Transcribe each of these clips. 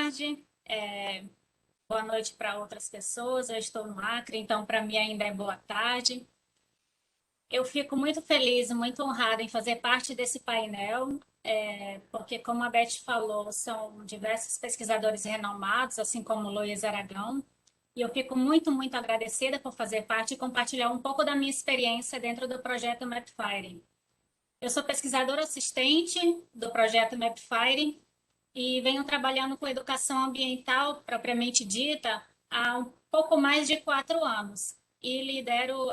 tarde, boa noite para outras pessoas. Eu estou no Acre, então para mim ainda é boa tarde. Eu fico muito feliz, muito honrada em fazer parte desse painel, porque, como a Beth falou, são diversos pesquisadores renomados, assim como o Luiz Aragão, e eu fico muito, muito agradecida por fazer parte e compartilhar um pouco da minha experiência dentro do projeto Mapfire. Eu sou pesquisadora assistente do projeto Mapfire e venho trabalhando com educação ambiental propriamente dita há um pouco mais de 4 anos e lidero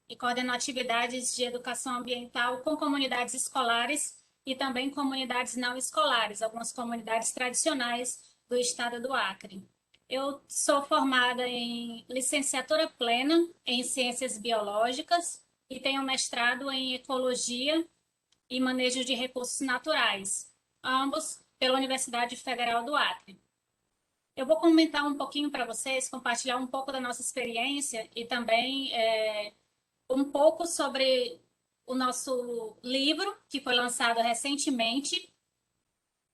e coordeno atividades de educação ambiental com comunidades escolares e também comunidades não escolares, algumas comunidades tradicionais do estado do Acre. Eu sou formada em licenciatura plena em ciências biológicas e tenho mestrado em ecologia e manejo de recursos naturais, ambos pela Universidade Federal do Acre. Eu vou comentar um pouquinho para vocês, compartilhar um pouco da nossa experiência e também um pouco sobre o nosso livro, que foi lançado recentemente.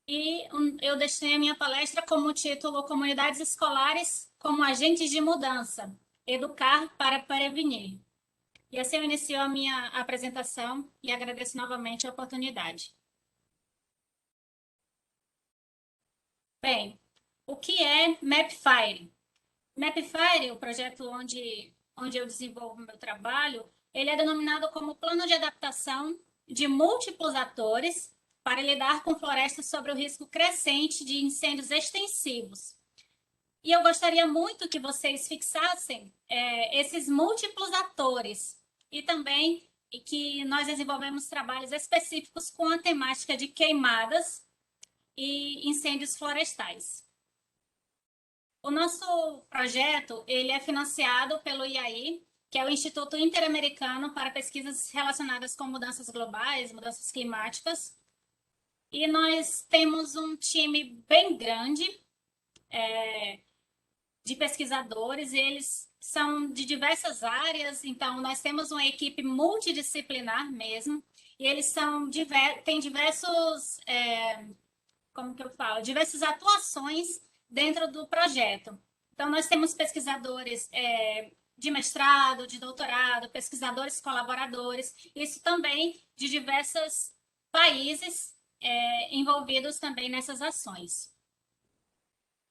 E eu deixei a minha palestra como título Comunidades Escolares como Agentes de Mudança, Educar para Prevenir. E assim eu inicio a minha apresentação e agradeço novamente a oportunidade. Bem, o que é Mapfire? Mapfire, o projeto onde eu desenvolvo meu trabalho, ele é denominado como Plano de Adaptação de Múltiplos Atores para lidar com florestas sob o risco crescente de incêndios extensivos. E eu gostaria muito que vocês fixassem esses múltiplos atores e também que nós desenvolvemos trabalhos específicos com a temática de queimadas e incêndios florestais. O nosso projeto ele é financiado pelo IAI, que é o Instituto Interamericano para Pesquisas Relacionadas com Mudanças Globais, Mudanças Climáticas. E nós temos um time bem grande de pesquisadores, e eles são de diversas áreas, então nós temos uma equipe multidisciplinar mesmo, e eles têm diversos, como que eu falo, diversas atuações dentro do projeto. Então, nós temos pesquisadores de mestrado, de doutorado, pesquisadores colaboradores, isso também de diversos países envolvidos também nessas ações.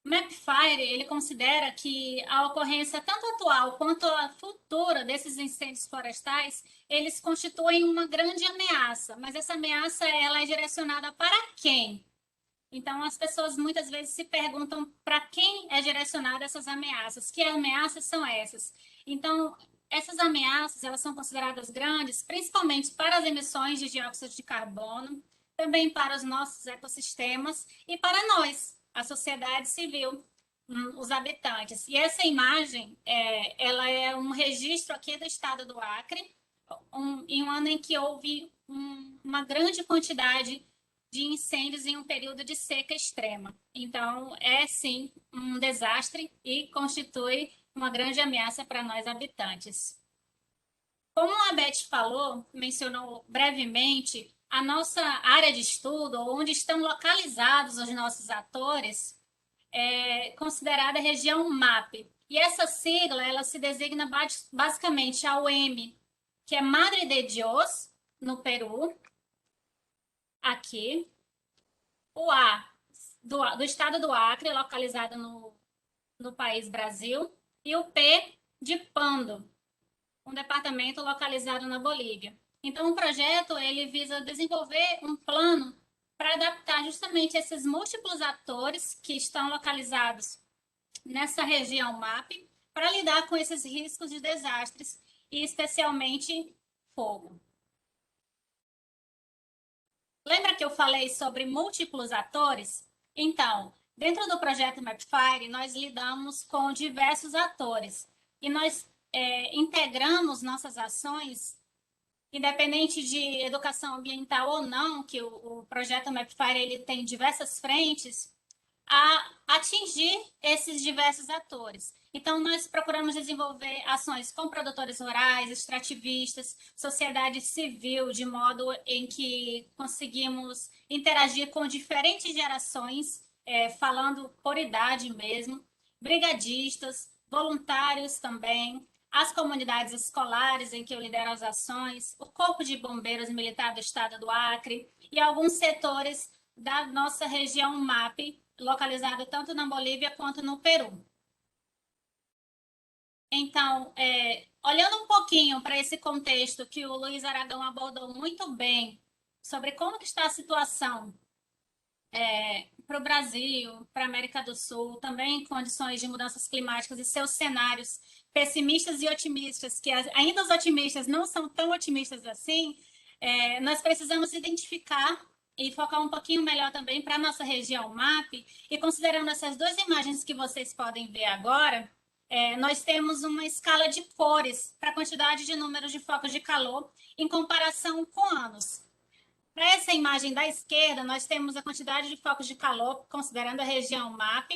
O Mapfire, ele considera que a ocorrência tanto atual quanto a futura desses incêndios florestais, eles constituem uma grande ameaça, mas essa ameaça ela é direcionada para quem? Então, as pessoas muitas vezes se perguntam para quem é direcionada essas ameaças, que ameaças são essas? Então, essas ameaças, elas são consideradas grandes, principalmente para as emissões de dióxido de carbono, também para os nossos ecossistemas e para nós, a sociedade civil, os habitantes. E essa imagem, ela é um registro aqui do estado do Acre, em um ano em que houve uma grande quantidade de incêndios em um período de seca extrema. Então, é sim um desastre e constitui uma grande ameaça para nós habitantes. Como a Beth falou, mencionou brevemente, a nossa área de estudo, onde estão localizados os nossos atores, é considerada região MAP. E essa sigla, ela se designa basicamente ao M, que é Madre de Dios, no Peru, aqui, o A, do estado do Acre, localizado no país Brasil, e o P de Pando, um departamento localizado na Bolívia. Então, o projeto ele visa desenvolver um plano para adaptar justamente esses múltiplos atores que estão localizados nessa região MAP para lidar com esses riscos de desastres e especialmente fogo. Lembra que eu falei sobre múltiplos atores? Então, dentro do projeto Mapfire, nós lidamos com diversos atores e nós integramos nossas ações, independente de educação ambiental ou não, que o projeto Mapfire ele tem diversas frentes, a atingir esses diversos atores. Então, nós procuramos desenvolver ações com produtores rurais, extrativistas, sociedade civil, de modo em que conseguimos interagir com diferentes gerações falando por idade mesmo, brigadistas, voluntários também, as comunidades escolares em que eu lidero as ações, o Corpo de Bombeiros Militar do Estado do Acre e alguns setores da nossa região MAP, localizada tanto na Bolívia quanto no Peru. Então, olhando um pouquinho para esse contexto que o Luiz Aragão abordou muito bem sobre como que está a situação para o Brasil, para a América do Sul, também em condições de mudanças climáticas e seus cenários pessimistas e otimistas, que ainda os otimistas não são tão otimistas assim, nós precisamos identificar e focar um pouquinho melhor também para a nossa região MAP, e considerando essas duas imagens que vocês podem ver agora, nós temos uma escala de cores para a quantidade de números de focos de calor em comparação com anos. Para essa imagem da esquerda, nós temos a quantidade de focos de calor, considerando a região MAP,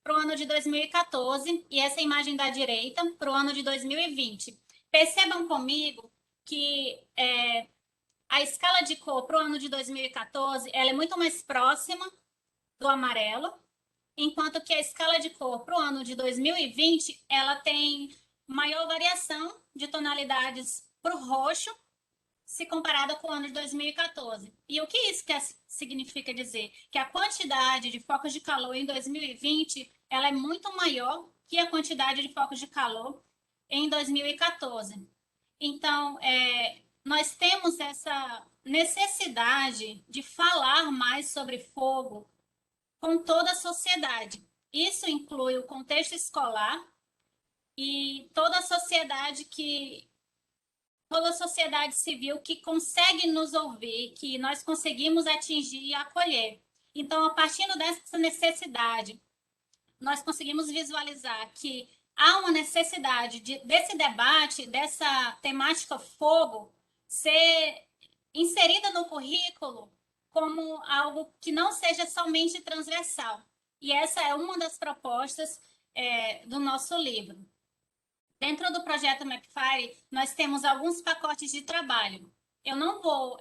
para o ano de 2014, e essa imagem da direita para o ano de 2020. Percebam comigo que a escala de cor para o ano de 2014 ela é muito mais próxima do amarelo, enquanto que a escala de cor para o ano de 2020 ela tem maior variação de tonalidades para o roxo, se comparada com o ano de 2014. E o que isso significa dizer? Que a quantidade de focos de calor em 2020 ela é muito maior que a quantidade de focos de calor em 2014. Então, nós temos essa necessidade de falar mais sobre fogo com toda a sociedade. Isso inclui o contexto escolar e toda a sociedade civil que consegue nos ouvir, que nós conseguimos atingir e acolher. Então, a partir dessa necessidade, nós conseguimos visualizar que há uma necessidade desse debate, dessa temática fogo, ser inserida no currículo como algo que não seja somente transversal. E essa é uma das propostas do nosso livro. Dentro do projeto Mapfire, nós temos alguns pacotes de trabalho. Eu não vou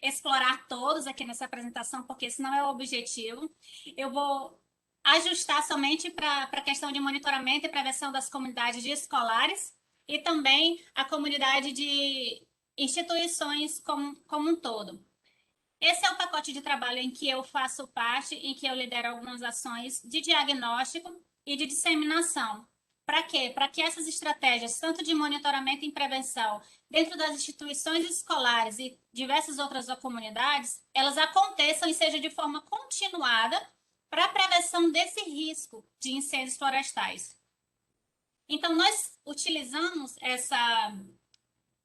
explorar todos aqui nessa apresentação, porque esse não é o objetivo. Eu vou ajustar somente para a questão de monitoramento e prevenção das comunidades escolares e também a comunidade de instituições como um todo. Esse é o pacote de trabalho em que eu faço parte, em que eu lidero algumas ações de diagnóstico e de disseminação. Para quê? Para que essas estratégias, tanto de monitoramento e prevenção, dentro das instituições escolares e diversas outras comunidades, elas aconteçam e sejam de forma continuada para a prevenção desse risco de incêndios florestais. Então, nós utilizamos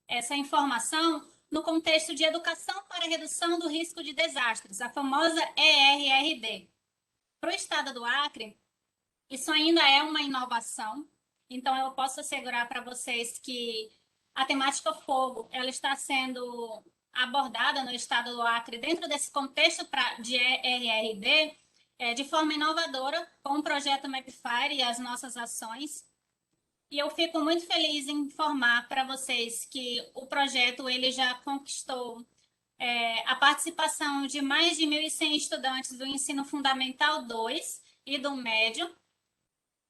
essa informação no contexto de educação para a redução do risco de desastres, a famosa ERRD. Para o estado do Acre, isso ainda é uma inovação, então eu posso assegurar para vocês que a temática fogo ela está sendo abordada no estado do Acre dentro desse contexto de ERRD de forma inovadora, com o projeto Mapfire e as nossas ações. E eu fico muito feliz em informar para vocês que o projeto ele já conquistou a participação de mais de 1.100 estudantes do ensino fundamental 2 e do médio.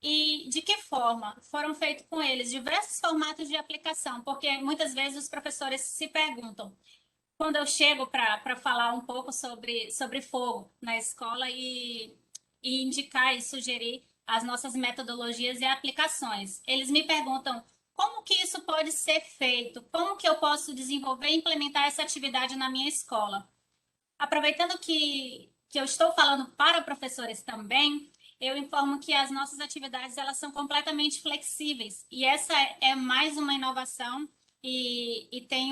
E de que forma? Foram feitos com eles diversos formatos de aplicação, porque muitas vezes os professores se perguntam, quando eu chego para falar um pouco sobre fogo na escola e indicar e sugerir as nossas metodologias e aplicações. Eles me perguntam como que isso pode ser feito, como que eu posso desenvolver e implementar essa atividade na minha escola. Aproveitando que eu estou falando para professores também, eu informo que as nossas atividades elas são completamente flexíveis e essa é mais uma inovação e tem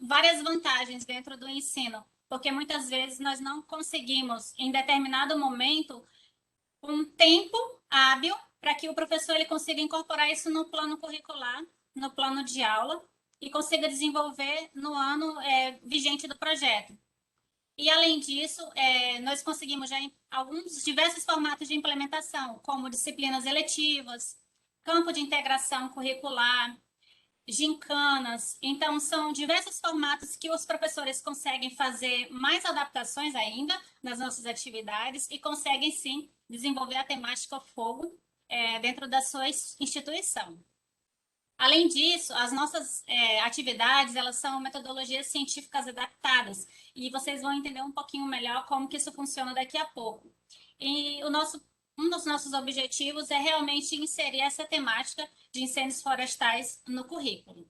várias vantagens dentro do ensino, porque muitas vezes nós não conseguimos, em determinado momento, um tempo hábil para que o professor ele consiga incorporar isso no plano curricular, no plano de aula, e consiga desenvolver no ano vigente do projeto. E, além disso, nós conseguimos já alguns diversos formatos de implementação, como disciplinas eletivas, campo de integração curricular, gincanas. Então, são diversos formatos que os professores conseguem fazer mais adaptações ainda nas nossas atividades e conseguem, sim, desenvolver a temática fogo dentro da sua instituição. Além disso, as nossas atividades, elas são metodologias científicas adaptadas, e vocês vão entender um pouquinho melhor como que isso funciona daqui a pouco. E um dos nossos objetivos é realmente inserir essa temática de incêndios florestais no currículo.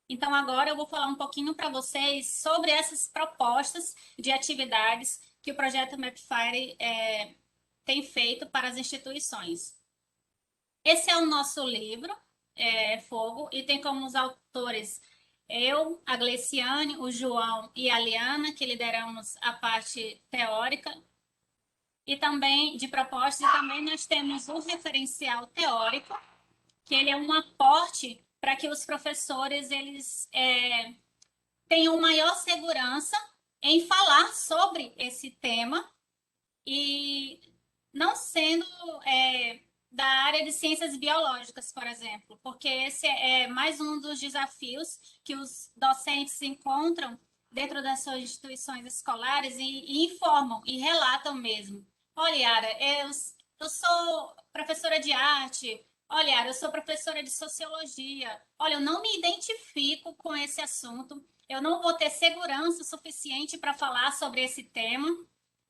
Então, agora eu vou falar um pouquinho para vocês sobre essas propostas de atividades que o projeto Mapfire tem feito para as instituições. Esse é o nosso livro, Fogo, e tem como os autores eu, a Gleiciane, o João e a Liana, que lideramos a parte teórica e também de propostas, e também nós temos um referencial teórico, que ele é um aporte para que os professores eles tenham maior segurança em falar sobre esse tema e não sendo da área de ciências biológicas, por exemplo, porque esse é mais um dos desafios que os docentes encontram dentro das suas instituições escolares e informam e relatam mesmo. Olha, Yara, eu sou professora de arte. Olha, Yara, eu sou professora de sociologia. Olha, eu não me identifico com esse assunto. Eu não vou ter segurança suficiente para falar sobre esse tema.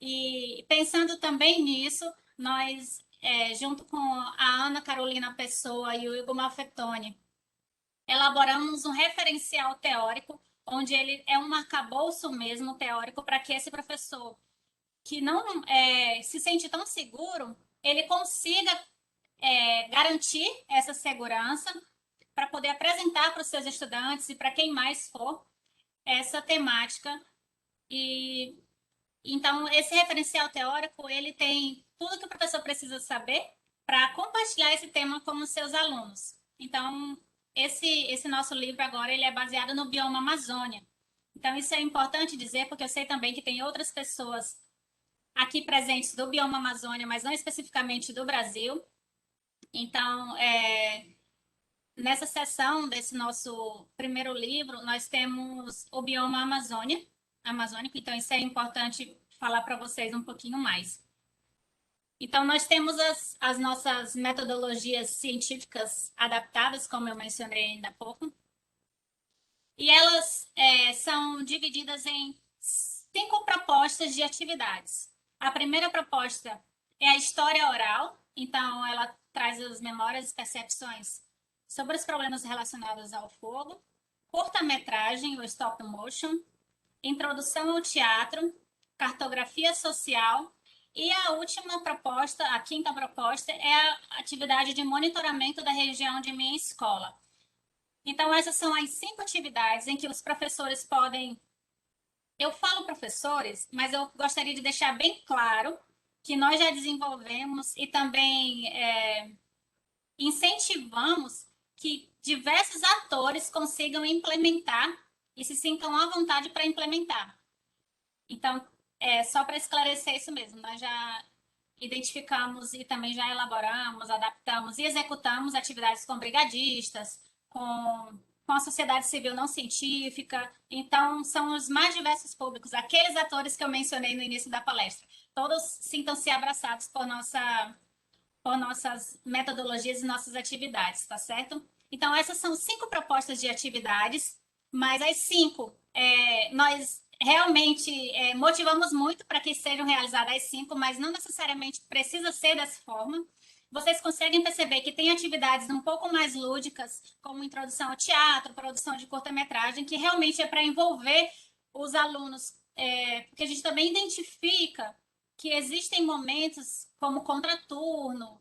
E pensando também nisso, nós, junto com a Ana Carolina Pessoa e o Igor Malfettoni, elaboramos um referencial teórico, onde ele é um arcabouço mesmo teórico para que esse professor que não se sente tão seguro, ele consiga garantir essa segurança para poder apresentar para os seus estudantes e para quem mais for essa temática. E então, esse referencial teórico, ele tem tudo que o professor precisa saber para compartilhar esse tema com os seus alunos. Então, esse nosso livro agora, ele é baseado no bioma Amazônia. Então, isso é importante dizer, porque eu sei também que tem outras pessoas aqui presentes do bioma Amazônia, mas não especificamente do Brasil. Então, nessa seção desse nosso primeiro livro, nós temos o bioma amazônico, então isso é importante falar para vocês um pouquinho mais. Então, nós temos as nossas metodologias científicas adaptadas, como eu mencionei ainda há pouco, e elas são divididas em 5 propostas de atividades. A primeira proposta é a história oral, então ela traz as memórias e percepções sobre os problemas relacionados ao fogo, curta-metragem, o stop motion, introdução ao teatro, cartografia social, e a última proposta, a quinta proposta, é a atividade de monitoramento da região de minha escola. Então, essas são as 5 atividades em que os professores podem. Eu falo professores, mas eu gostaria de deixar bem claro que nós já desenvolvemos e também incentivamos que diversos atores consigam implementar e se sintam à vontade para implementar. Então, só para esclarecer isso mesmo, nós já identificamos e também já elaboramos, adaptamos e executamos atividades com brigadistas, com a sociedade civil não científica. Então, são os mais diversos públicos, aqueles atores que eu mencionei no início da palestra. Todos sintam-se abraçados por nossas metodologias e nossas atividades, tá certo? Então, essas são 5 propostas de atividades, mas as 5, nós realmente motivamos muito para que sejam realizadas as 5, mas não necessariamente precisa ser dessa forma. Vocês conseguem perceber que tem atividades um pouco mais lúdicas, como introdução ao teatro, produção de curta-metragem, que realmente é para envolver os alunos, porque a gente também identifica que existem momentos como contraturno,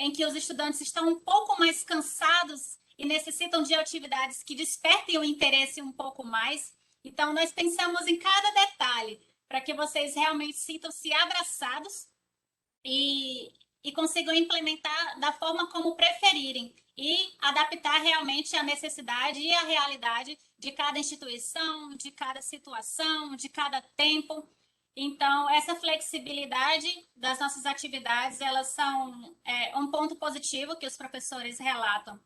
em que os estudantes estão um pouco mais cansados e necessitam de atividades que despertem o interesse um pouco mais. Então, nós pensamos em cada detalhe para que vocês realmente sintam-se abraçados e consigam implementar da forma como preferirem e adaptar realmente a necessidade e a realidade de cada instituição, de cada situação, de cada tempo. Então, essa flexibilidade das nossas atividades, elas são um ponto positivo que os professores relatam.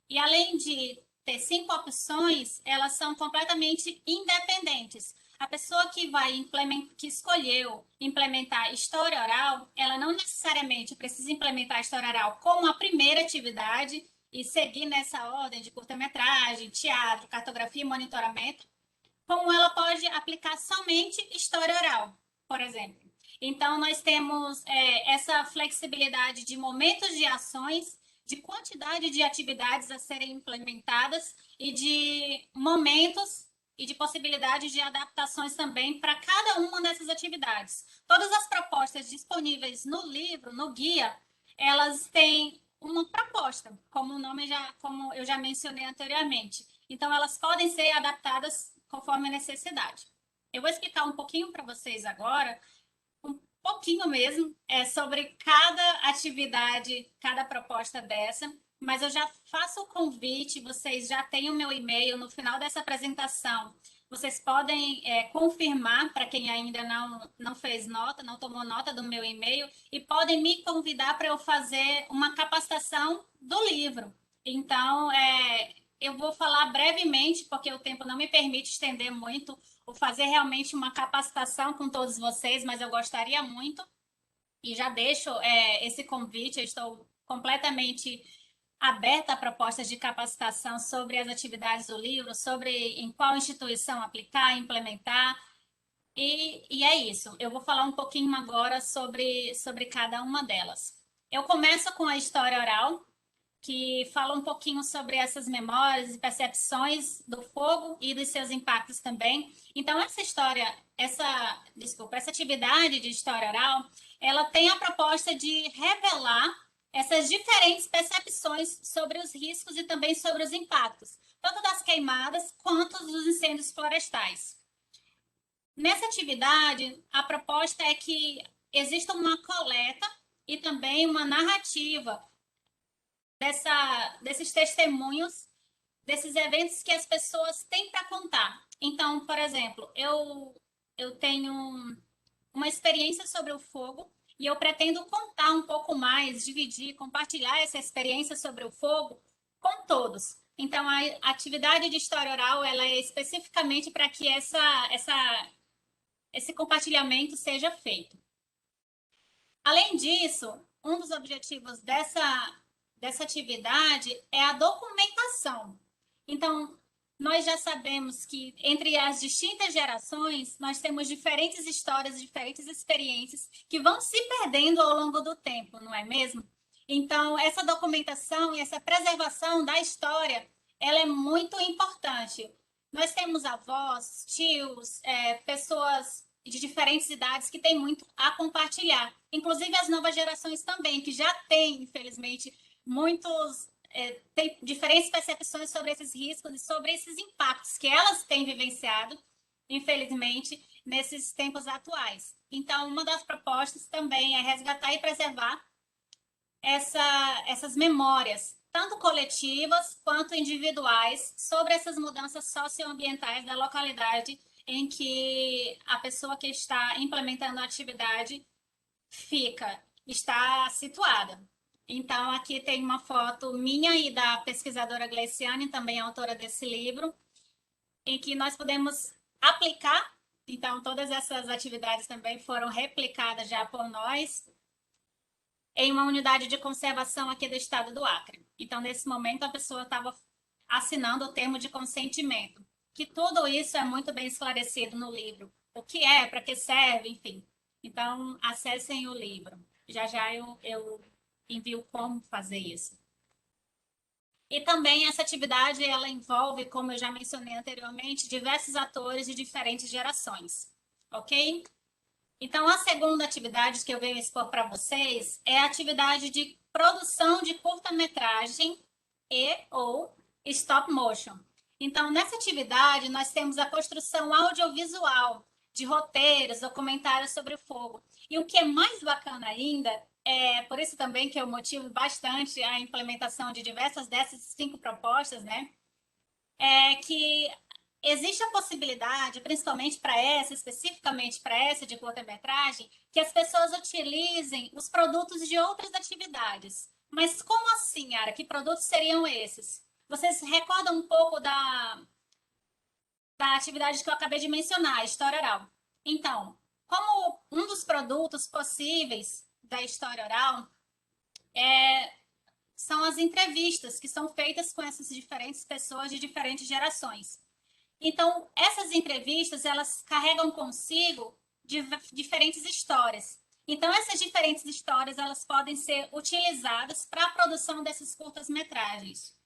E além de ter 5 opções, elas são completamente independentes. A pessoa que que escolheu implementar história oral, ela não necessariamente precisa implementar a história oral como a primeira atividade e seguir nessa ordem de curta-metragem, teatro, cartografia e monitoramento, como ela pode aplicar somente história oral, por exemplo. Então, nós temos essa flexibilidade de momentos de ações, de quantidade de atividades a serem implementadas e de momentos e de possibilidades de adaptações também para cada uma dessas atividades. Todas as propostas disponíveis no livro, no guia, elas têm uma proposta, como eu já mencionei anteriormente. Então, elas podem ser adaptadas conforme a necessidade. Eu vou explicar um pouquinho para vocês agora, um pouquinho mesmo, sobre cada atividade, cada proposta dessa, mas eu já faço o convite, vocês já têm o meu e-mail no final dessa apresentação. Vocês podem confirmar, para quem ainda não fez nota, não tomou nota do meu e-mail, e podem me convidar para eu fazer uma capacitação do livro. Então, eu vou falar brevemente, porque o tempo não me permite estender muito, ou fazer realmente uma capacitação com todos vocês, mas eu gostaria muito, e já deixo esse convite, eu estou completamente aberta a propostas de capacitação sobre as atividades do livro, sobre em qual instituição aplicar, implementar, e é isso. Eu vou falar um pouquinho agora sobre cada uma delas. Eu começo com a história oral, que fala um pouquinho sobre essas memórias e percepções do fogo e dos seus impactos também. Então, essa atividade de história oral, ela tem a proposta de revelar essas diferentes percepções sobre os riscos e também sobre os impactos, tanto das queimadas quanto dos incêndios florestais. Nessa atividade, a proposta é que exista uma coleta e também uma narrativa desses testemunhos, desses eventos que as pessoas têm para contar. Então, por exemplo, eu tenho uma experiência sobre o fogo e eu pretendo contar um pouco mais, dividir, compartilhar essa experiência sobre o fogo com todos. Então, a atividade de história oral ela é especificamente para que esse compartilhamento seja feito. Além disso, um dos objetivos dessa atividade é a documentação. Então, nós já sabemos que entre as distintas gerações, nós temos diferentes histórias, diferentes experiências que vão se perdendo ao longo do tempo, não é mesmo? Então, essa documentação e essa preservação da história, ela é muito importante. Nós temos avós, tios, pessoas de diferentes idades que têm muito a compartilhar. Inclusive as novas gerações também, que já têm, infelizmente, têm diferentes percepções sobre esses riscos e sobre esses impactos que elas têm vivenciado, infelizmente, nesses tempos atuais. Então, uma das propostas também é resgatar e preservar essas memórias, tanto coletivas quanto individuais, sobre essas mudanças socioambientais da localidade em que a pessoa que está implementando a atividade está situada. Então, aqui tem uma foto minha e da pesquisadora Gleiciane, também autora desse livro, em que nós podemos aplicar. Então, todas essas atividades também foram replicadas já por nós em uma unidade de conservação aqui do estado do Acre. Então, nesse momento, a pessoa estava assinando o termo de consentimento, que tudo isso é muito bem esclarecido no livro. O que é, para que serve, enfim. Então, acessem o livro. Já já eu envio como fazer isso. E também essa atividade, ela envolve, como eu já mencionei anteriormente, diversos atores de diferentes gerações, ok? Então, a segunda atividade que eu venho expor para vocês é a atividade de produção de curta-metragem e ou stop motion. Então, nessa atividade, nós temos a construção audiovisual de roteiros, documentários sobre o fogo. E o que é mais bacana ainda, por isso também que eu motivo bastante a implementação de diversas dessas 5 propostas, né? É que existe a possibilidade, principalmente para essa, especificamente para essa de curta-metragem, que as pessoas utilizem os produtos de outras atividades. Mas como assim, Ara? Que produtos seriam esses? Vocês recordam um pouco da atividade que eu acabei de mencionar, a história oral. Então, como um dos produtos possíveis da história oral são as entrevistas que são feitas com essas diferentes pessoas de diferentes gerações. Então, essas entrevistas, elas carregam consigo diferentes histórias. Então, essas diferentes histórias, elas podem ser utilizadas para a produção dessas curtas-metragens.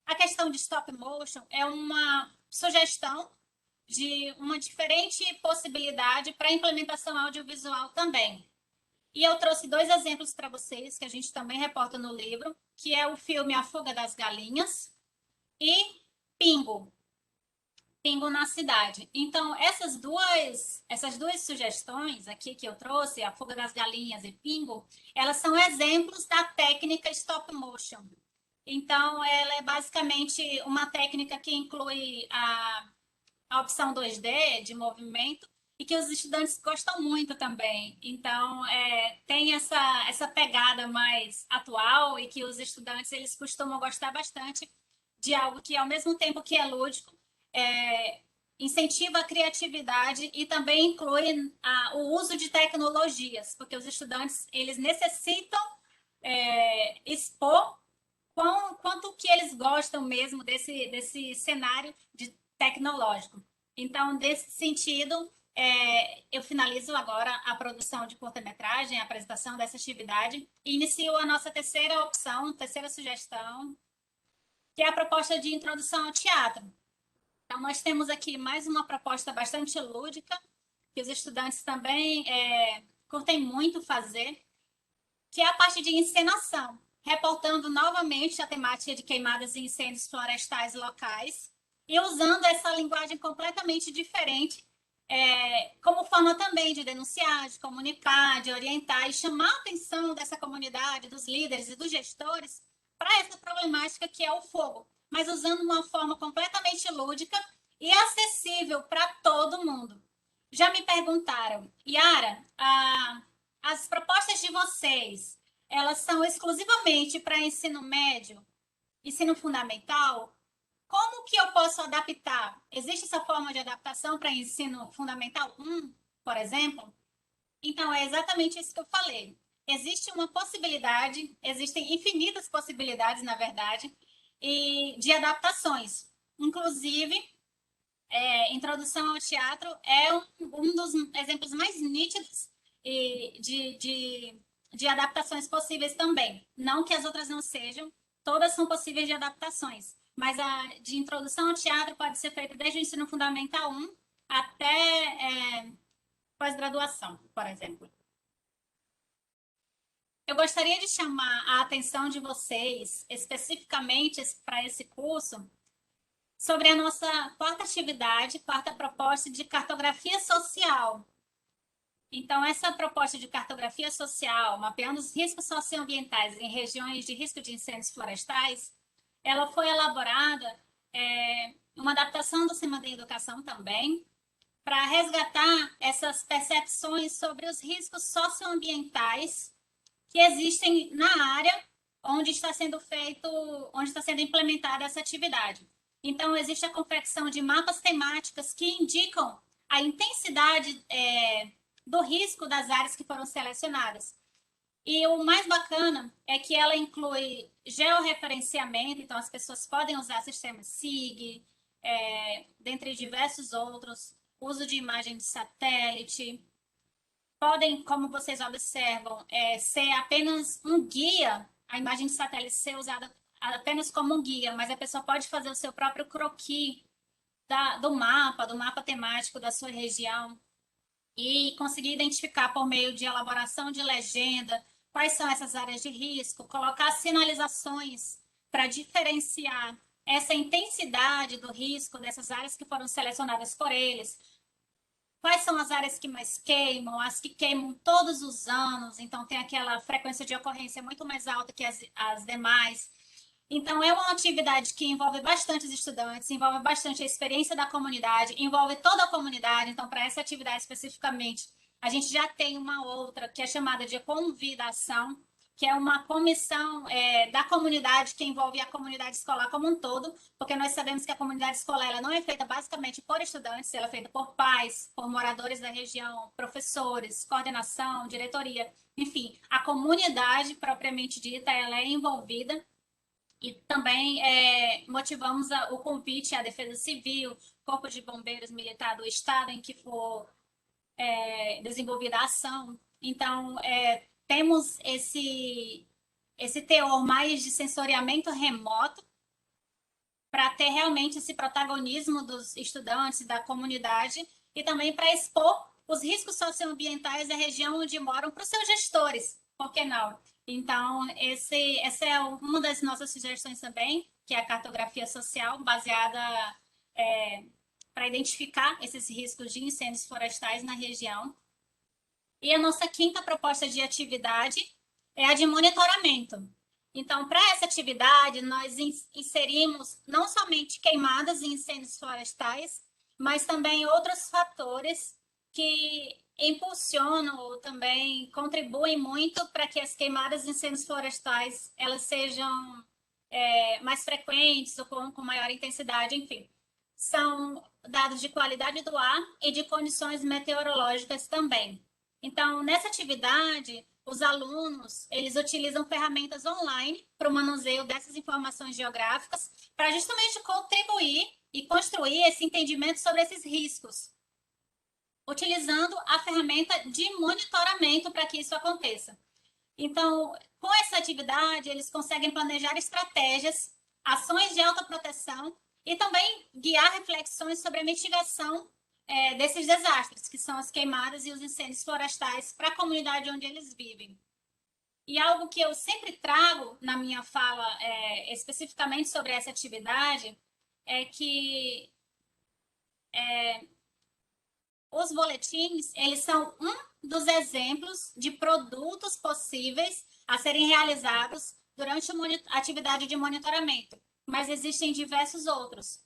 A questão de stop motion é uma sugestão de uma diferente possibilidade para a implementação audiovisual também. E eu trouxe dois exemplos para vocês, que a gente também reporta no livro, que é o filme A Fuga das Galinhas e Pingo, Pingo na Cidade. Então, essas duas sugestões aqui que eu trouxe, A Fuga das Galinhas e Pingo, elas são exemplos da técnica stop motion. Então, ela é basicamente uma técnica que inclui a opção 2D de movimento e que os estudantes gostam muito também. Então, tem essa pegada mais atual e que os estudantes eles costumam gostar bastante de algo que, ao mesmo tempo que é lúdico, incentiva a criatividade e também inclui o uso de tecnologias, porque os estudantes eles necessitam expor quanto que eles gostam mesmo desse cenário tecnológico. Então, nesse sentido, eu finalizo agora a produção de curta-metragem, a apresentação dessa atividade, e inicio a nossa terceira opção, terceira sugestão, que é a proposta de introdução ao teatro. Então, nós temos aqui mais uma proposta bastante lúdica, que os estudantes também curtem muito fazer, que é a parte de encenação, reportando novamente a temática de queimadas e incêndios florestais locais e usando essa linguagem completamente diferente, como forma também de denunciar, de comunicar, de orientar e chamar a atenção dessa comunidade, dos líderes e dos gestores para essa problemática que é o fogo, mas usando uma forma completamente lúdica e acessível para todo mundo. Já me perguntaram, Yara, as propostas de vocês, elas são exclusivamente para ensino médio, ensino fundamental? Como que eu posso adaptar? Existe essa forma de adaptação para ensino fundamental 1, por exemplo? Então, é exatamente isso que eu falei. Existe uma possibilidade, existem infinitas possibilidades, na verdade, e de adaptações. Inclusive, introdução ao teatro é um dos exemplos mais nítidos de adaptações possíveis também. Não que as outras não sejam, todas são possíveis de adaptações, mas a de introdução ao teatro pode ser feita desde o ensino fundamental 1 até pós-graduação, por exemplo. Eu gostaria de chamar a atenção de vocês, especificamente para esse curso, sobre a nossa quarta atividade, quarta proposta de cartografia social. Então, essa proposta de cartografia social, mapeando os riscos socioambientais em regiões de risco de incêndios florestais, ela foi elaborada, uma adaptação do Sistema de Educação também, para resgatar essas percepções sobre os riscos socioambientais que existem na área onde está sendo implementada essa atividade. Então, existe a confecção de mapas temáticas que indicam a intensidade do risco das áreas que foram selecionadas. E o mais bacana é que ela inclui georreferenciamento, então as pessoas podem usar sistemas SIG, dentre diversos outros, uso de imagem de satélite, podem, como vocês observam, ser apenas um guia, a imagem de satélite ser usada apenas como um guia, mas a pessoa pode fazer o seu próprio croquis do mapa temático da sua região e conseguir identificar por meio de elaboração de legenda quais são essas áreas de risco, colocar sinalizações para diferenciar essa intensidade do risco dessas áreas que foram selecionadas por eles. Quais são as áreas que mais queimam, as que queimam todos os anos, então tem aquela frequência de ocorrência muito mais alta que as demais. Então, é uma atividade que envolve bastante os estudantes, envolve bastante a experiência da comunidade, envolve toda a comunidade. Então, para essa atividade especificamente, a gente já tem uma outra que é chamada de convidação, que é uma comissão da comunidade, que envolve a comunidade escolar como um todo, porque nós sabemos que a comunidade escolar ela não é feita basicamente por estudantes, ela é feita por pais, por moradores da região, professores, coordenação, diretoria, enfim, a comunidade propriamente dita, ela é envolvida. E também motivamos o convite à Defesa Civil, Corpo de Bombeiros Militar do Estado em que for desenvolvida a ação. Então, temos esse teor mais de sensoriamento remoto para ter realmente esse protagonismo dos estudantes, da comunidade, e também para expor os riscos socioambientais da região onde moram para os seus gestores, por que não? Então, essa é uma das nossas sugestões também, que é a cartografia social, baseada para identificar esses riscos de incêndios florestais na região. E a nossa quinta proposta de atividade é a de monitoramento. Então, para essa atividade, nós inserimos não somente queimadas e incêndios florestais, mas também outros fatores que impulsionam ou também contribuem muito para que as queimadas e incêndios florestais elas sejam mais frequentes ou com maior intensidade, enfim. São dados de qualidade do ar e de condições meteorológicas também. Então, nessa atividade, os alunos, eles utilizam ferramentas online para o manuseio dessas informações geográficas, para justamente contribuir e construir esse entendimento sobre esses riscos, utilizando a ferramenta de monitoramento para que isso aconteça. Então, com essa atividade, eles conseguem planejar estratégias, ações de autoproteção e também guiar reflexões sobre a mitigação desses desastres, que são as queimadas e os incêndios florestais para a comunidade onde eles vivem. E algo que eu sempre trago na minha fala, especificamente sobre essa atividade, é que os boletins, eles são um dos exemplos de produtos possíveis a serem realizados durante a atividade de monitoramento, mas existem diversos outros.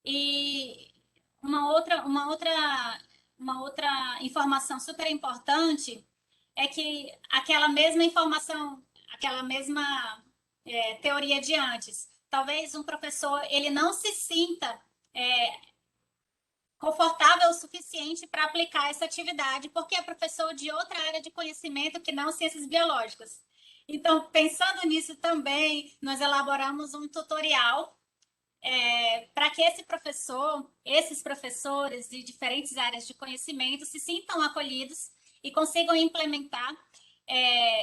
E uma outra informação super importante é que aquela mesma informação, aquela mesma teoria de antes, talvez um professor ele não se sinta confortável o suficiente para aplicar essa atividade, porque é professor de outra área de conhecimento que não ciências biológicas. Então, pensando nisso também, nós elaboramos um tutorial para que esses professores de diferentes áreas de conhecimento se sintam acolhidos e consigam implementar,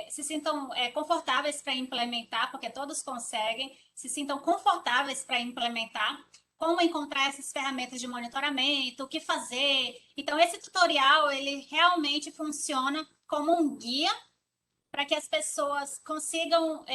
se sintam confortáveis para implementar, porque todos conseguem, se sintam confortáveis para implementar, como encontrar essas ferramentas de monitoramento, o que fazer. Então, esse tutorial, ele realmente funciona como um guia para que as pessoas consigam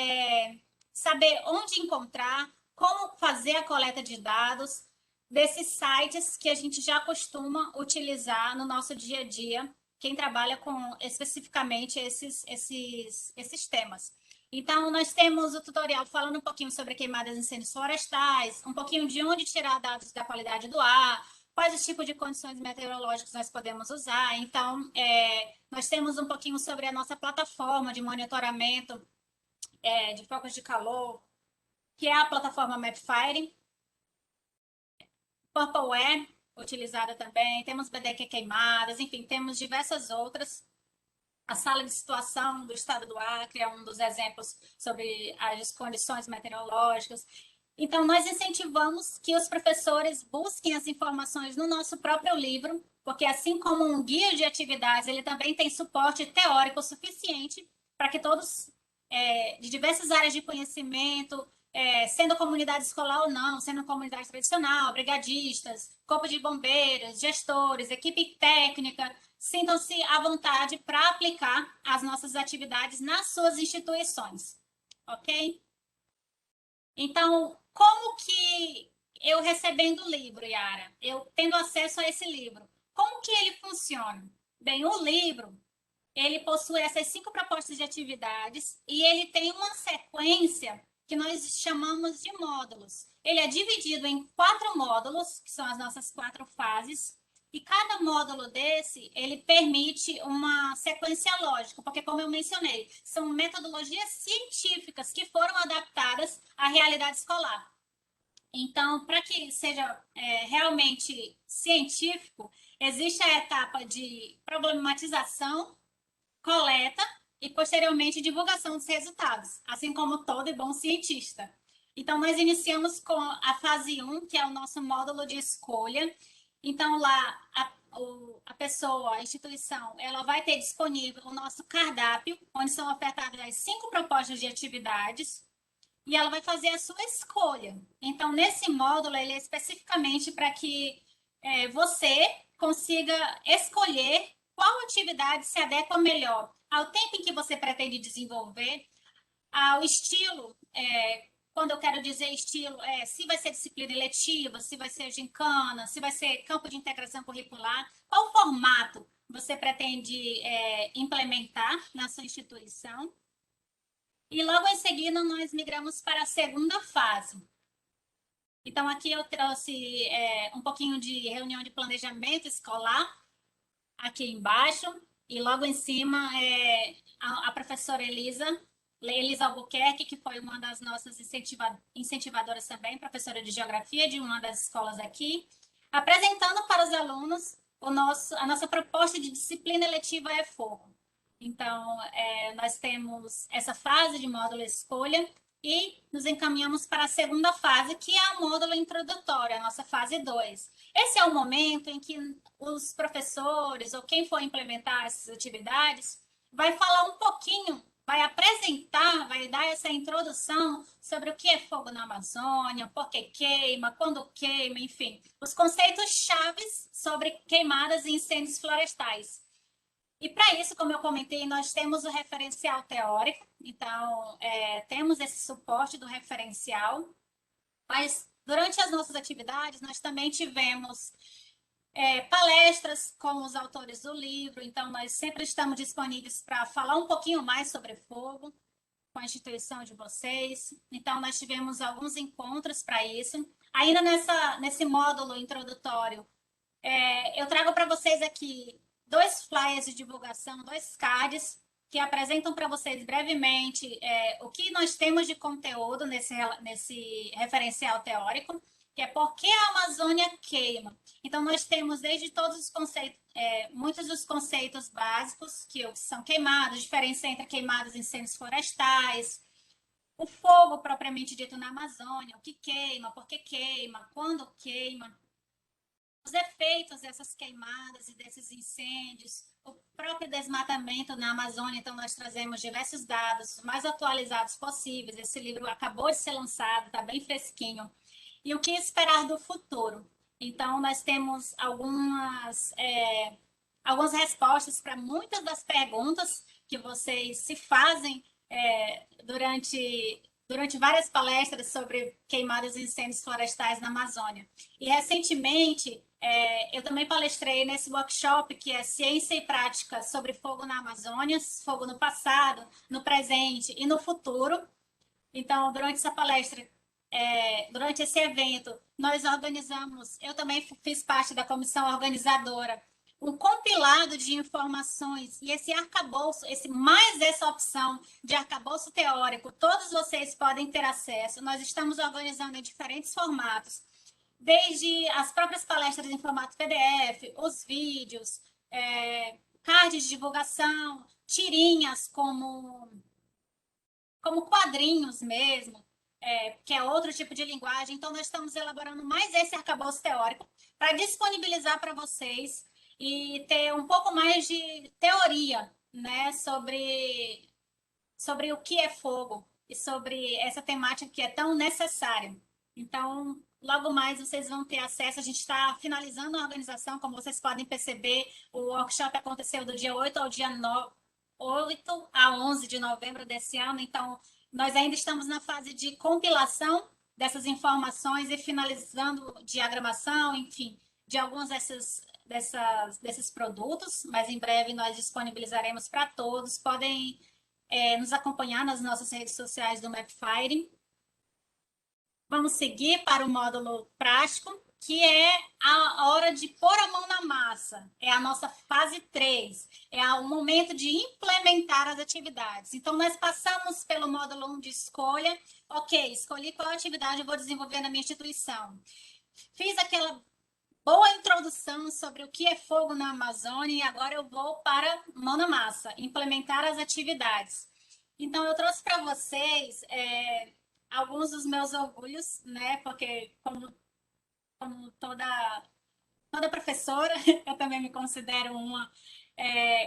saber onde encontrar, como fazer a coleta de dados desses sites que a gente já costuma utilizar no nosso dia a dia, quem trabalha com especificamente esses temas. Então, nós temos o tutorial falando um pouquinho sobre queimadas e incêndios florestais, um pouquinho de onde tirar dados da qualidade do ar, quais os tipos de condições meteorológicas nós podemos usar. Então, nós temos um pouquinho sobre a nossa plataforma de monitoramento de focos de calor, que é a plataforma Mapfire, Purpleware, utilizada também, temos BDQ queimadas, enfim, temos diversas outras. A sala de situação do estado do Acre é um dos exemplos sobre as condições meteorológicas. Então, nós incentivamos que os professores busquem as informações no nosso próprio livro, porque assim como um guia de atividades, ele também tem suporte teórico suficiente para que todos, de diversas áreas de conhecimento, sendo comunidade escolar ou não, sendo comunidade tradicional, brigadistas, corpo de bombeiros, gestores, equipe técnica, sintam-se à vontade para aplicar as nossas atividades nas suas instituições, ok? Então, como que eu recebendo o livro, Yara, eu tendo acesso a esse livro, como que ele funciona? Bem, o livro, ele possui essas 5 propostas de atividades e ele tem uma sequência que nós chamamos de módulos. Ele é dividido em 4 módulos, que são as nossas 4 fases, E cada módulo desse, ele permite uma sequência lógica, porque, como eu mencionei, são metodologias científicas que foram adaptadas à realidade escolar. Então, para que seja realmente científico, existe a etapa de problematização, coleta e, posteriormente, divulgação dos resultados, assim como todo bom cientista. Então, nós iniciamos com a fase 1, que é o nosso módulo de escolha. Então, lá, a pessoa, a instituição, ela vai ter disponível o nosso cardápio, onde são ofertadas as 5 propostas de atividades, e ela vai fazer a sua escolha. Então, nesse módulo, ele é especificamente para que você consiga escolher qual atividade se adequa melhor ao tempo em que você pretende desenvolver, ao estilo, quando eu quero dizer estilo, se vai ser disciplina eletiva, se vai ser gincana, se vai ser campo de integração curricular, qual formato você pretende implementar na sua instituição. E logo em seguida, nós migramos para a segunda fase. Então, aqui eu trouxe um pouquinho de reunião de planejamento escolar, aqui embaixo, e logo em cima a professora Elisa Albuquerque, que foi uma das nossas incentivadoras também, professora de geografia de uma das escolas aqui, apresentando para os alunos a nossa proposta de disciplina eletiva é fogo. Então, nós temos essa fase de módulo escolha e nos encaminhamos para a segunda fase, que é o módulo introdutório, a nossa fase 2. Esse é o momento em que os professores ou quem for implementar essas atividades vai falar um pouquinho, vai apresentar, vai dar essa introdução sobre o que é fogo na Amazônia, por que queima, quando queima, enfim, os conceitos chaves sobre queimadas e incêndios florestais. E para isso, como eu comentei, nós temos o referencial teórico, então temos esse suporte do referencial, mas durante as nossas atividades, nós também tivemos palestras com os autores do livro, então nós sempre estamos disponíveis para falar um pouquinho mais sobre fogo com a instituição de vocês. Então, nós tivemos alguns encontros para isso. Ainda nesse módulo introdutório, eu trago para vocês aqui 2 flyers de divulgação, 2 cards, que apresentam para vocês brevemente o que nós temos de conteúdo nesse referencial teórico, que é por que a Amazônia queima. Então, nós temos desde todos os conceitos, muitos dos conceitos básicos, que são queimados, diferença entre queimadas e incêndios florestais, o fogo propriamente dito na Amazônia, o que queima, por que queima, quando queima, os efeitos dessas queimadas e desses incêndios, o próprio desmatamento na Amazônia. Então, nós trazemos diversos dados mais atualizados possíveis. Esse livro acabou de ser lançado, está bem fresquinho. E o que esperar do futuro? Então, nós temos algumas respostas para muitas das perguntas que vocês se fazem durante várias palestras sobre queimadas e incêndios florestais na Amazônia. E, recentemente, eu também palestrei nesse workshop que é Ciência e Prática sobre Fogo na Amazônia, fogo no passado, no presente e no futuro. Então, durante essa palestra, durante esse evento, nós organizamos, eu também fiz parte da comissão organizadora, um compilado de informações e esse arcabouço, mais essa opção de arcabouço teórico, todos vocês podem ter acesso. Nós estamos organizando em diferentes formatos, desde as próprias palestras em formato PDF, os vídeos, cards de divulgação, tirinhas como quadrinhos mesmo, que é outro tipo de linguagem. Então, nós estamos elaborando mais esse arcabouço teórico para disponibilizar para vocês e ter um pouco mais de teoria, né, sobre o que é fogo e sobre essa temática que é tão necessária. Então, logo mais vocês vão ter acesso. A gente está finalizando a organização, como vocês podem perceber, o workshop aconteceu do dia 8 ao dia 8 a 11 de novembro desse ano. Então, nós ainda estamos na fase de compilação dessas informações e finalizando diagramação, enfim, de alguns desses produtos, mas em breve nós disponibilizaremos para todos. Podem nos acompanhar nas nossas redes sociais do Mapfire. Vamos seguir para o módulo prático, que é a hora de pôr a mão na massa, é a nossa fase 3, é o momento de implementar as atividades. Então, nós passamos pelo módulo 1 de escolha, ok, escolhi qual atividade eu vou desenvolver na minha instituição. Fiz aquela boa introdução sobre o que é fogo na Amazônia e agora eu vou para mão na massa, implementar as atividades. Então, eu trouxe para vocês alguns dos meus orgulhos, né? Porque como toda professora, eu também me considero uma,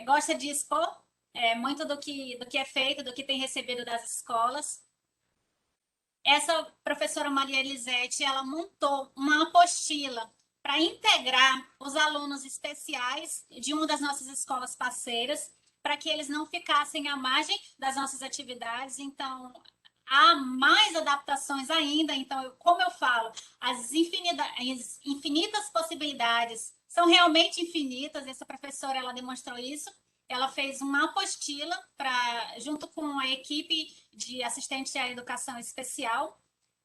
gosta de expor muito do que é feito, do que tem recebido das escolas. Essa professora Maria Elisete, ela montou uma apostila para integrar os alunos especiais de uma das nossas escolas parceiras, para que eles não ficassem à margem das nossas atividades. Então, há mais adaptações ainda. Então, como eu falo, as infinitas possibilidades são realmente infinitas. Essa professora, ela demonstrou isso. Ela fez uma apostila junto com a equipe de assistente à educação especial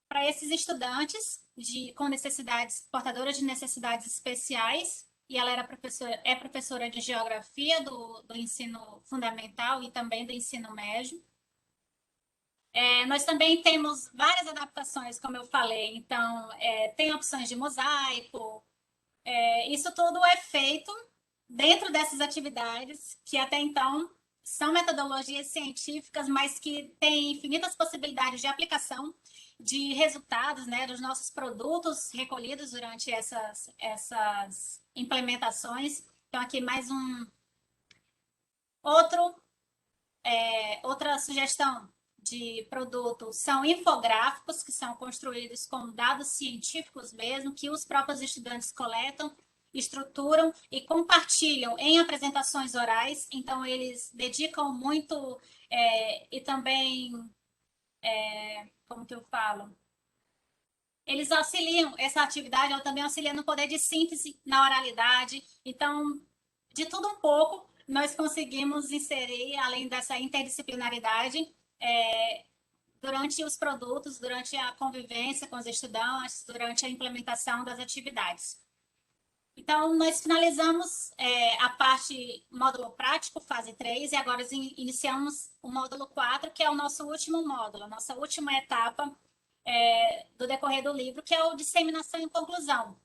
para esses estudantes com necessidades, portadoras de necessidades especiais. E ela é professora de geografia do ensino fundamental e também do ensino médio. Nós também temos várias adaptações, como eu falei. Então, tem opções de mosaico. Isso tudo é feito dentro dessas atividades, que até então são metodologias científicas, mas que têm infinitas possibilidades de aplicação de resultados, né, dos nossos produtos recolhidos durante essas implementações. Então, aqui mais outra sugestão de produto são infográficos que são construídos com dados científicos mesmo, que os próprios estudantes coletam, estruturam e compartilham em apresentações orais. Então, eles dedicam muito e também, como que eu falo? Eles auxiliam essa atividade, ela também auxilia no poder de síntese, na oralidade. Então, de tudo um pouco, nós conseguimos inserir, além dessa interdisciplinaridade, durante os produtos, durante a convivência com os estudantes, durante a implementação das atividades. Então, nós finalizamos a parte módulo prático, fase 3, e agora iniciamos o módulo 4, que é o nosso último módulo, a nossa última etapa do decorrer do livro, que é o disseminação e conclusão.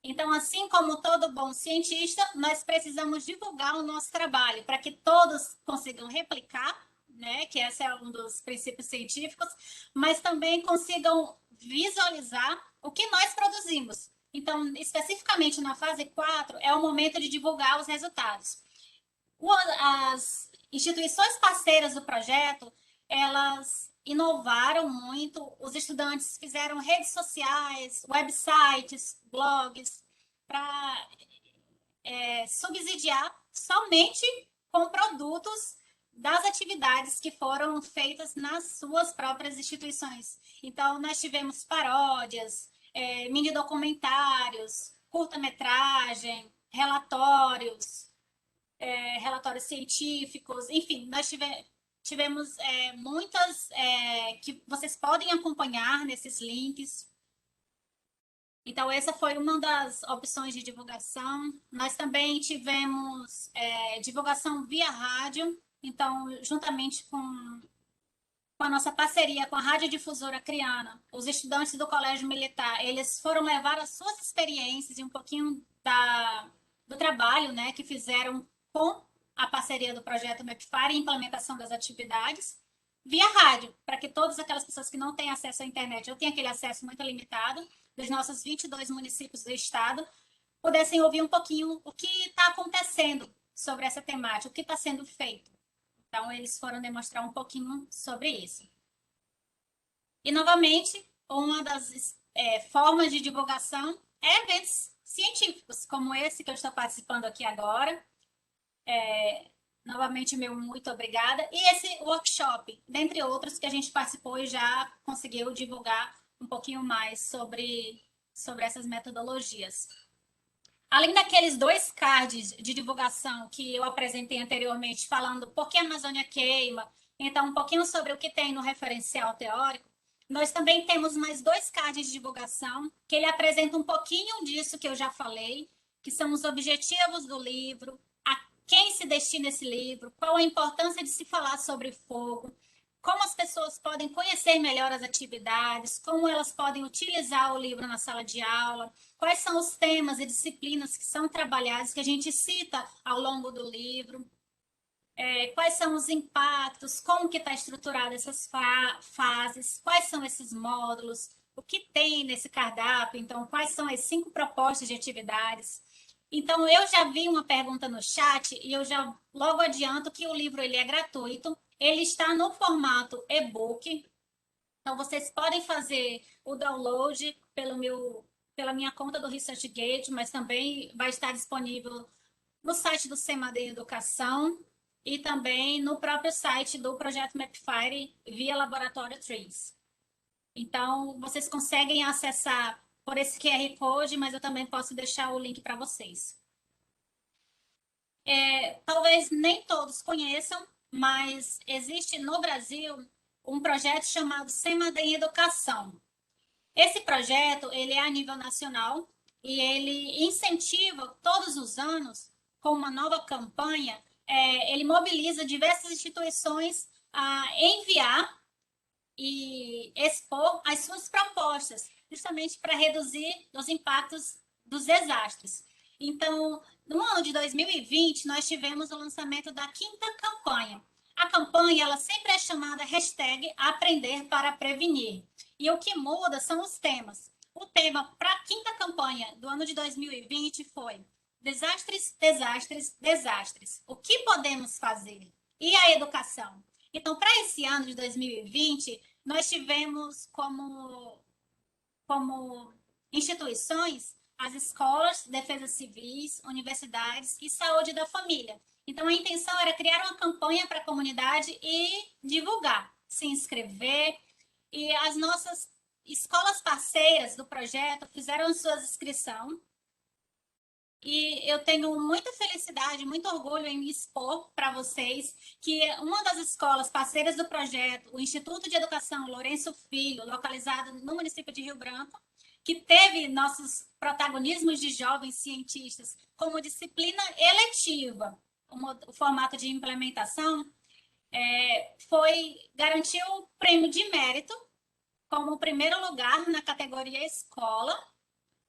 Então, assim como todo bom cientista, nós precisamos divulgar o nosso trabalho para que todos consigam replicar, né, que esse é um dos princípios científicos, mas também consigam visualizar o que nós produzimos. Então, especificamente na fase 4, é o momento de divulgar os resultados. As instituições parceiras do projeto, elas inovaram muito, os estudantes fizeram redes sociais, websites, blogs, para subsidiar somente com produtos das atividades que foram feitas nas suas próprias instituições. Então, nós tivemos paródias, mini documentários, curta-metragem, relatórios, relatórios científicos, enfim, nós tivemos muitas que vocês podem acompanhar nesses links. Então, essa foi uma das opções de divulgação. Nós também tivemos divulgação via rádio. Então, juntamente com a nossa parceria com a Radiodifusora Criana, os estudantes do Colégio Militar, eles foram levar as suas experiências e um pouquinho do trabalho, né, que fizeram com a parceria do projeto Mapfire e implementação das atividades via rádio, para que todas aquelas pessoas que não têm acesso à internet ou têm aquele acesso muito limitado, dos nossos 22 municípios do estado, pudessem ouvir um pouquinho o que está acontecendo sobre essa temática, o que está sendo feito. Então, eles foram demonstrar um pouquinho sobre isso. E, novamente, uma das formas de divulgação é eventos científicos, como esse que eu estou participando aqui agora. Novamente, meu muito obrigada. E esse workshop, dentre outros, que a gente participou e já conseguiu divulgar um pouquinho mais sobre essas metodologias. Além daqueles 2 cards de divulgação que eu apresentei anteriormente, falando por que a Amazônia queima, então um pouquinho sobre o que tem no referencial teórico, Nós também temos mais 2 cards de divulgação, que ele apresenta um pouquinho disso que eu já falei, que são os objetivos do livro, a quem se destina esse livro, qual a importância de se falar sobre fogo, como as pessoas podem conhecer melhor as atividades, como elas podem utilizar o livro na sala de aula, quais são os temas e disciplinas que são trabalhados, que a gente cita ao longo do livro, quais são os impactos, como que está estruturada essas fases, quais são esses módulos, o que tem nesse cardápio, então, quais são as 5 propostas de atividades. Então, eu já vi uma pergunta no chat e eu já logo adianto que o livro ele é gratuito, ele está no formato e-book, então vocês podem fazer o download pela minha conta do ResearchGate, mas também vai estar disponível no site do CEMAD Educação e também no próprio site do Projeto Mapfire via Laboratório Trees. Então, vocês conseguem acessar por esse QR Code, mas eu também posso deixar o link para vocês. Talvez nem todos conheçam, mas existe no Brasil um projeto chamado CEMAD em Educação. Esse projeto ele é a nível nacional e ele incentiva todos os anos, com uma nova campanha, ele mobiliza diversas instituições a enviar e expor as suas propostas, justamente para reduzir os impactos dos desastres. Então, no ano de 2020, nós tivemos o lançamento da 5ª campanha. A campanha ela sempre é chamada hashtag Aprender para Prevenir. E o que muda são os temas. O tema para a 5ª campanha do ano de 2020 foi desastres, desastres, desastres. O que podemos fazer? E a educação? Então, para esse ano de 2020, nós tivemos como instituições as escolas, defesas civis, universidades e saúde da família. Então, a intenção era criar uma campanha para a comunidade e divulgar, se inscrever. E as nossas escolas parceiras do projeto fizeram suas inscrições. E eu tenho muita felicidade, muito orgulho em expor para vocês que uma das escolas parceiras do projeto, o Instituto de Educação Lourenço Filho, localizado no município de Rio Branco, que teve nossos protagonismos de jovens cientistas como disciplina eletiva, o formato de implementação, garantiu o prêmio de mérito como o primeiro lugar na categoria escola.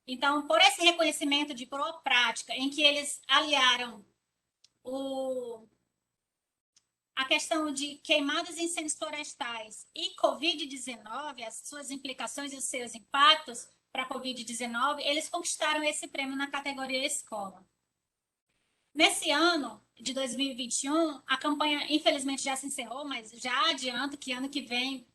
Então, por esse reconhecimento de boa prática, em que eles aliaram a questão de queimadas e incêndios florestais e Covid-19, as suas implicações e os seus impactos para a Covid-19, eles conquistaram esse prêmio na categoria escola. Nesse ano de 2021, a campanha, infelizmente, já se encerrou, mas já adianto que ano que vem,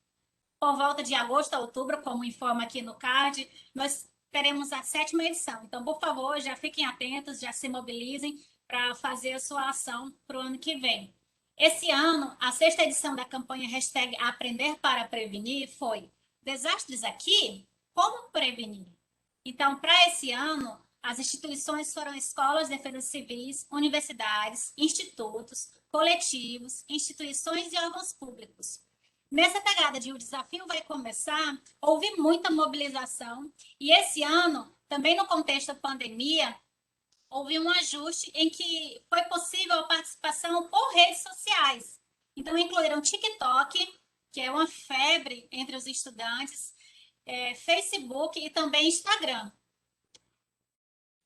por volta de agosto a outubro, como informa aqui no card, nós teremos a 7ª edição. Então, por favor, já fiquem atentos, já se mobilizem para fazer a sua ação para o ano que vem. Esse ano, a 6ª edição da campanha hashtag Aprender para Prevenir foi Desastres aqui? Como prevenir? Então, para esse ano, as instituições foram escolas de defesa civis, universidades, institutos, coletivos, instituições e órgãos públicos. Nessa pegada de o desafio vai começar, houve muita mobilização e esse ano, também no contexto da pandemia, houve um ajuste em que foi possível a participação por redes sociais. Então, incluíram TikTok, que é uma febre entre os estudantes, Facebook e também Instagram.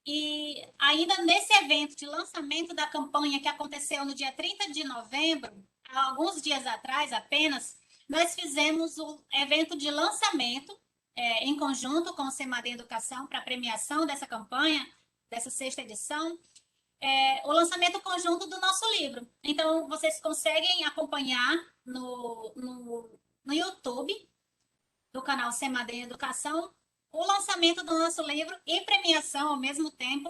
E ainda nesse evento de lançamento da campanha que aconteceu no dia 30 de novembro, há alguns dias atrás apenas, nós fizemos o evento de lançamento em conjunto com o CEMAD Educação para a premiação dessa campanha, dessa 6ª edição, o lançamento conjunto do nosso livro. Então, vocês conseguem acompanhar no YouTube, do canal CEMAD Educação, o lançamento do nosso livro e premiação ao mesmo tempo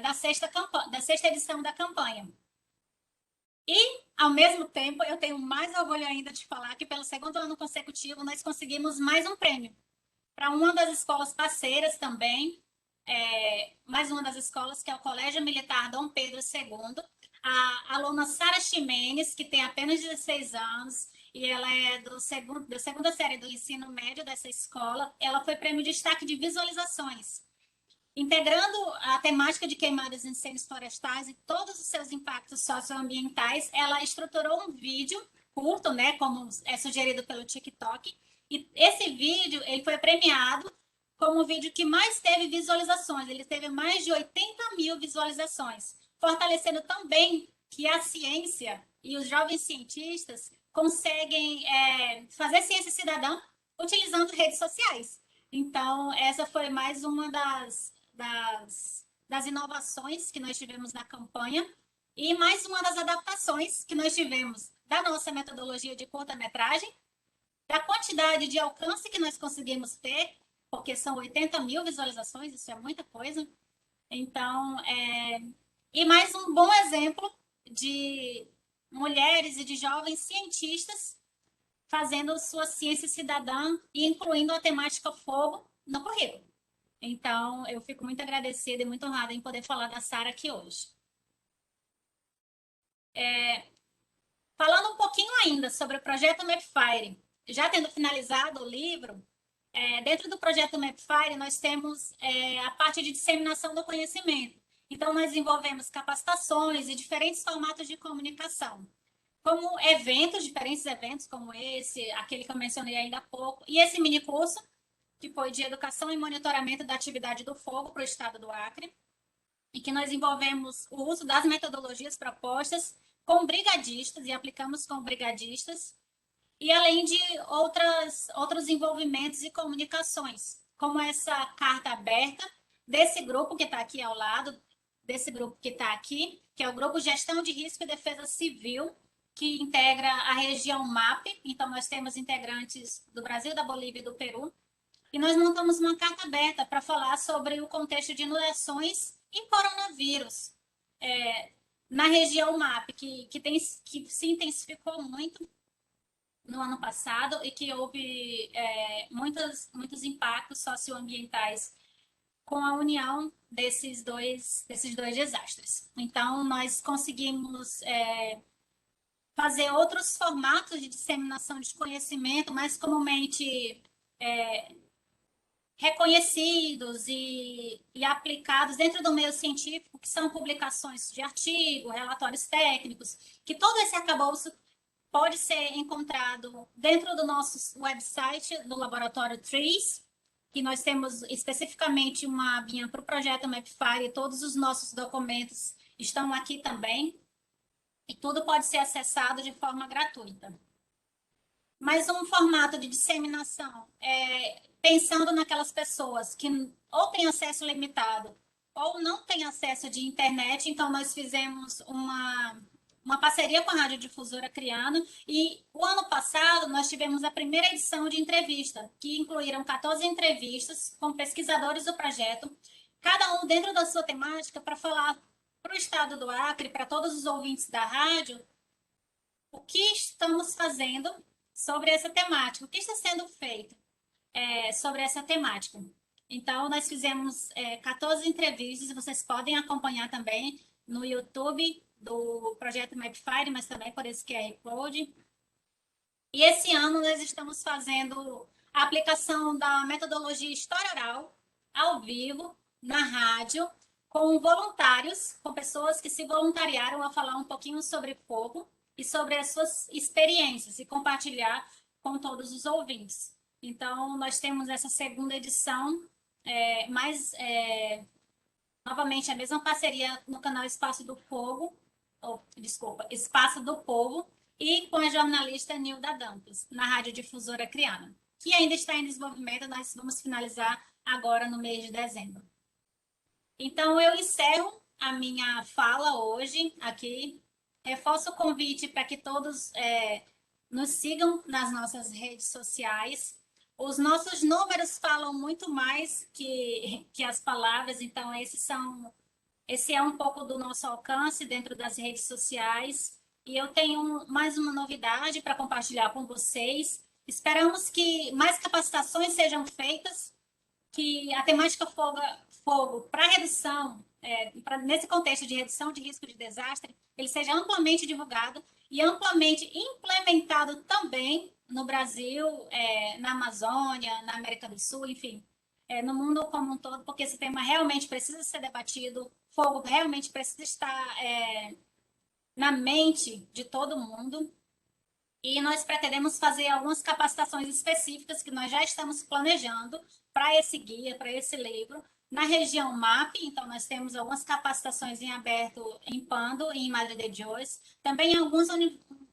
da 6ª edição da campanha. E, ao mesmo tempo, eu tenho mais orgulho ainda de falar que, pelo 2º ano consecutivo, nós conseguimos mais um prêmio para uma das escolas parceiras também, mais uma das escolas, que é o Colégio Militar Dom Pedro II, a aluna Sara Ximenes, que tem apenas 16 anos, e ela é da segunda série do ensino médio dessa escola. Ela foi prêmio de destaque de visualizações. Integrando a temática de queimadas e incêndios florestais e todos os seus impactos socioambientais, ela estruturou um vídeo curto, né, como é sugerido pelo TikTok, e esse vídeo ele foi premiado como o vídeo que mais teve visualizações. Ele teve mais de 80 mil visualizações, fortalecendo também que a ciência e os jovens cientistas conseguem fazer ciência cidadã utilizando redes sociais. Então, essa foi mais uma das inovações que nós tivemos na campanha e mais uma das adaptações que nós tivemos da nossa metodologia de curta-metragem, da quantidade de alcance que nós conseguimos ter, porque são 80 mil visualizações, isso é muita coisa. Então, e mais um bom exemplo de mulheres e de jovens cientistas fazendo sua ciência cidadã e incluindo a temática fogo no currículo. Então, eu fico muito agradecida e muito honrada em poder falar da Sara aqui hoje. Falando um pouquinho ainda sobre o projeto Mapfire, já tendo finalizado o livro, dentro do projeto Mapfire nós temos a parte de disseminação do conhecimento. Então, nós desenvolvemos capacitações e diferentes formatos de comunicação, como eventos, diferentes eventos como esse, aquele que eu mencionei ainda há pouco, e esse mini curso, que foi de educação e monitoramento da atividade do fogo para o estado do Acre, e que nós envolvemos o uso das metodologias propostas com brigadistas e aplicamos com brigadistas, e além de outros envolvimentos e comunicações, como essa carta aberta desse grupo que está aqui ao lado, desse grupo que está aqui, que é o Grupo Gestão de Risco e Defesa Civil, que integra a região MAP. Então, nós temos integrantes do Brasil, da Bolívia e do Peru, e nós montamos uma carta aberta para falar sobre o contexto de inundações e coronavírus na região MAP, que se intensificou muito no ano passado e que houve muitos impactos socioambientais com a união desses dois desastres. Então, nós conseguimos fazer outros formatos de disseminação de conhecimento, mais comumente reconhecidos e aplicados dentro do meio científico, que são publicações de artigo, relatórios técnicos, que todo esse arcabouço pode ser encontrado dentro do nosso website do Laboratório TRIS, que nós temos especificamente uma abinha para o projeto Mapfire, e todos os nossos documentos estão aqui também, e tudo pode ser acessado de forma gratuita. Mas um formato de disseminação, pensando naquelas pessoas que ou têm acesso limitado ou não têm acesso de internet, então nós fizemos uma parceria com a Radiodifusora Acreana, e o ano passado nós tivemos a primeira edição de entrevista, que incluíram 14 entrevistas com pesquisadores do projeto, cada um dentro da sua temática, para falar para o estado do Acre, para todos os ouvintes da rádio, o que estamos fazendo sobre essa temática, o que está sendo feito sobre essa temática. Então, nós fizemos 14 entrevistas, e vocês podem acompanhar também no YouTube do Projeto Mapfire, mas também por esse QR Code. E esse ano nós estamos fazendo a aplicação da metodologia História Oral, ao vivo, na rádio, com voluntários, com pessoas que se voluntariaram a falar um pouquinho sobre fogo e sobre as suas experiências e compartilhar com todos os ouvintes. Então, nós temos essa segunda edição, novamente a mesma parceria no canal Espaço do Fogo, Espaço do Povo, e com a jornalista Nilda Dantas, na Radiodifusora Acreana, que ainda está em desenvolvimento, nós vamos finalizar agora no mês de dezembro. Então, eu encerro a minha fala hoje aqui, reforço o convite para que todos nos sigam nas nossas redes sociais. Os nossos números falam muito mais que as palavras, então esse é um pouco do nosso alcance dentro das redes sociais. E eu tenho mais uma novidade para compartilhar com vocês. Esperamos que mais capacitações sejam feitas, que a temática fogo para redução, nesse contexto de redução de risco de desastre, ele seja amplamente divulgado e amplamente implementado também no Brasil, na Amazônia, na América do Sul, enfim, no mundo como um todo, porque esse tema realmente precisa ser debatido, fogo realmente precisa estar na mente de todo mundo. E nós pretendemos fazer algumas capacitações específicas que nós já estamos planejando para esse guia, para esse livro, na região MAP. Então, nós temos algumas capacitações em aberto em Pando e em Madre de Dios. Também em algumas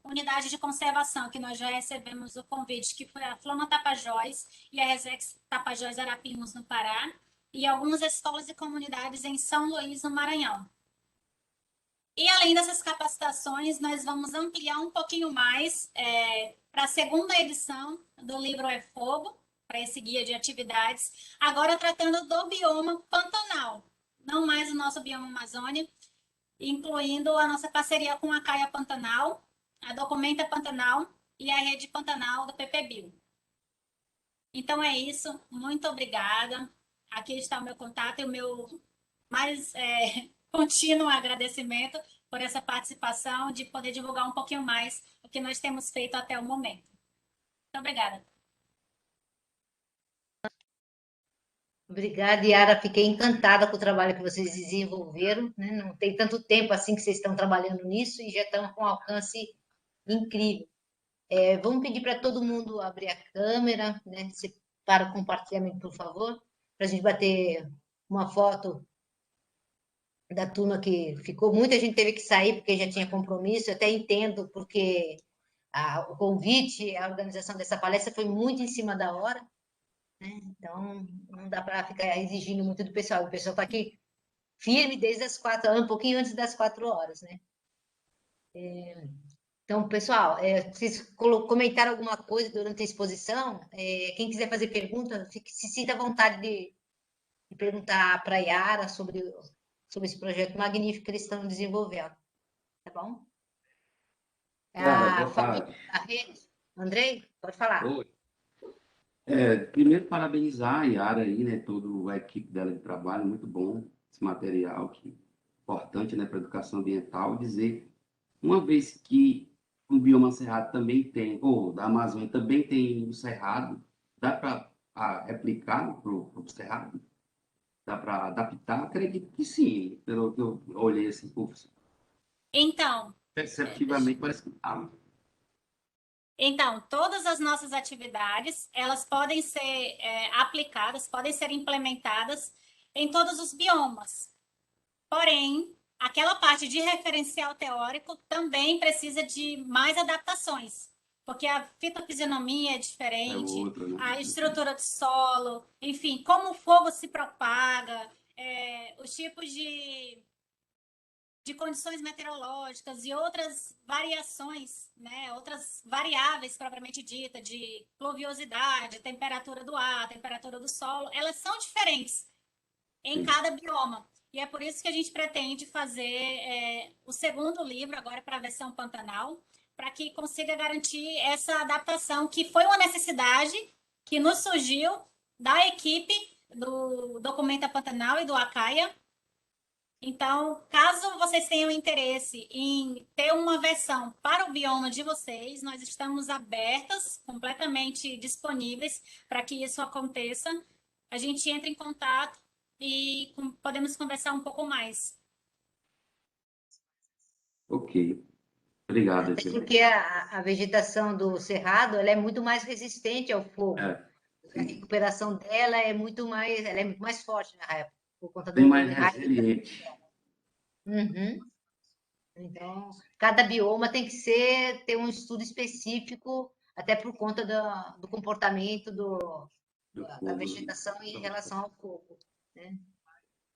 unidades de conservação, que nós já recebemos o convite, que foi a Flama Tapajós e a Resex Tapajós Arapimos, no Pará, e algumas escolas e comunidades em São Luís, no Maranhão. E além dessas capacitações, nós vamos ampliar um pouquinho mais para a segunda edição do livro É Fogo, para esse guia de atividades, agora tratando do bioma Pantanal, não mais o nosso bioma Amazônia, incluindo a nossa parceria com a Caia Pantanal, a Documenta Pantanal e a Rede Pantanal do PPBio. Então é isso, muito obrigada. Aqui está o meu contato e o meu mais contínuo agradecimento por essa participação, de poder divulgar um pouquinho mais o que nós temos feito até o momento. Muito obrigada. Obrigada, Yara. Fiquei encantada com o trabalho que vocês desenvolveram, né? Não tem tanto tempo assim que vocês estão trabalhando nisso e já estão com um alcance incrível. Vamos pedir para todo mundo abrir a câmera, né? Para o compartilhamento, por favor, para a gente bater uma foto da turma que ficou. Muita gente teve que sair porque já tinha compromisso. Eu até entendo, porque o convite, a organização dessa palestra foi muito em cima da hora, né? Então, não dá para ficar exigindo muito do pessoal. O pessoal está aqui firme desde as 4 horas, um pouquinho antes das 4 horas, né? Então, pessoal, vocês comentaram alguma coisa durante a exposição? Quem quiser fazer pergunta, se sinta à vontade de perguntar para a Yara sobre esse projeto magnífico que eles estão desenvolvendo. Tá bom? Cara, A boa Fabi, tarde. a rede. Andrei, pode falar. Oi. Primeiro, parabenizar a Yara aí, né, toda a equipe dela de trabalho, muito bom esse material, que importante, né, para a educação ambiental. Dizer, uma vez que o bioma cerrado também tem, ou da Amazônia também tem o cerrado, dá para replicar para o cerrado? Dá para adaptar? Acredito que sim, pelo que eu olhei assim, Então, perceptivamente parece que dá. Então, todas as nossas atividades, elas podem ser aplicadas, podem ser implementadas em todos os biomas. Porém, aquela parte de referencial teórico também precisa de mais adaptações, porque a fitofisionomia é É diferente, outro, né? a estrutura do solo, enfim, como o fogo se propaga, os tipos de condições meteorológicas e outras variações, né, outras variáveis propriamente dita, de pluviosidade, temperatura do ar, temperatura do solo, elas são diferentes em Sim. cada bioma. E é por isso que a gente pretende fazer o segundo livro, agora para a versão Pantanal, para que consiga garantir essa adaptação, que foi uma necessidade que nos surgiu da equipe do Documenta Pantanal e do Acaia. Então, caso vocês tenham interesse em ter uma versão para o bioma de vocês, nós estamos abertas, completamente disponíveis para que isso aconteça. A gente entra em contato e podemos conversar um pouco mais. Ok. Obrigado, Até Edson. porque a vegetação do cerrado, ela é muito mais resistente ao fogo. É, A sim. recuperação dela ela é muito mais forte na época, por conta Bem do mais enraizamento. resiliente. Uhum. Então, cada bioma tem que ter um estudo específico, até por conta do comportamento Do da fogo, né? vegetação em relação ao fogo, né?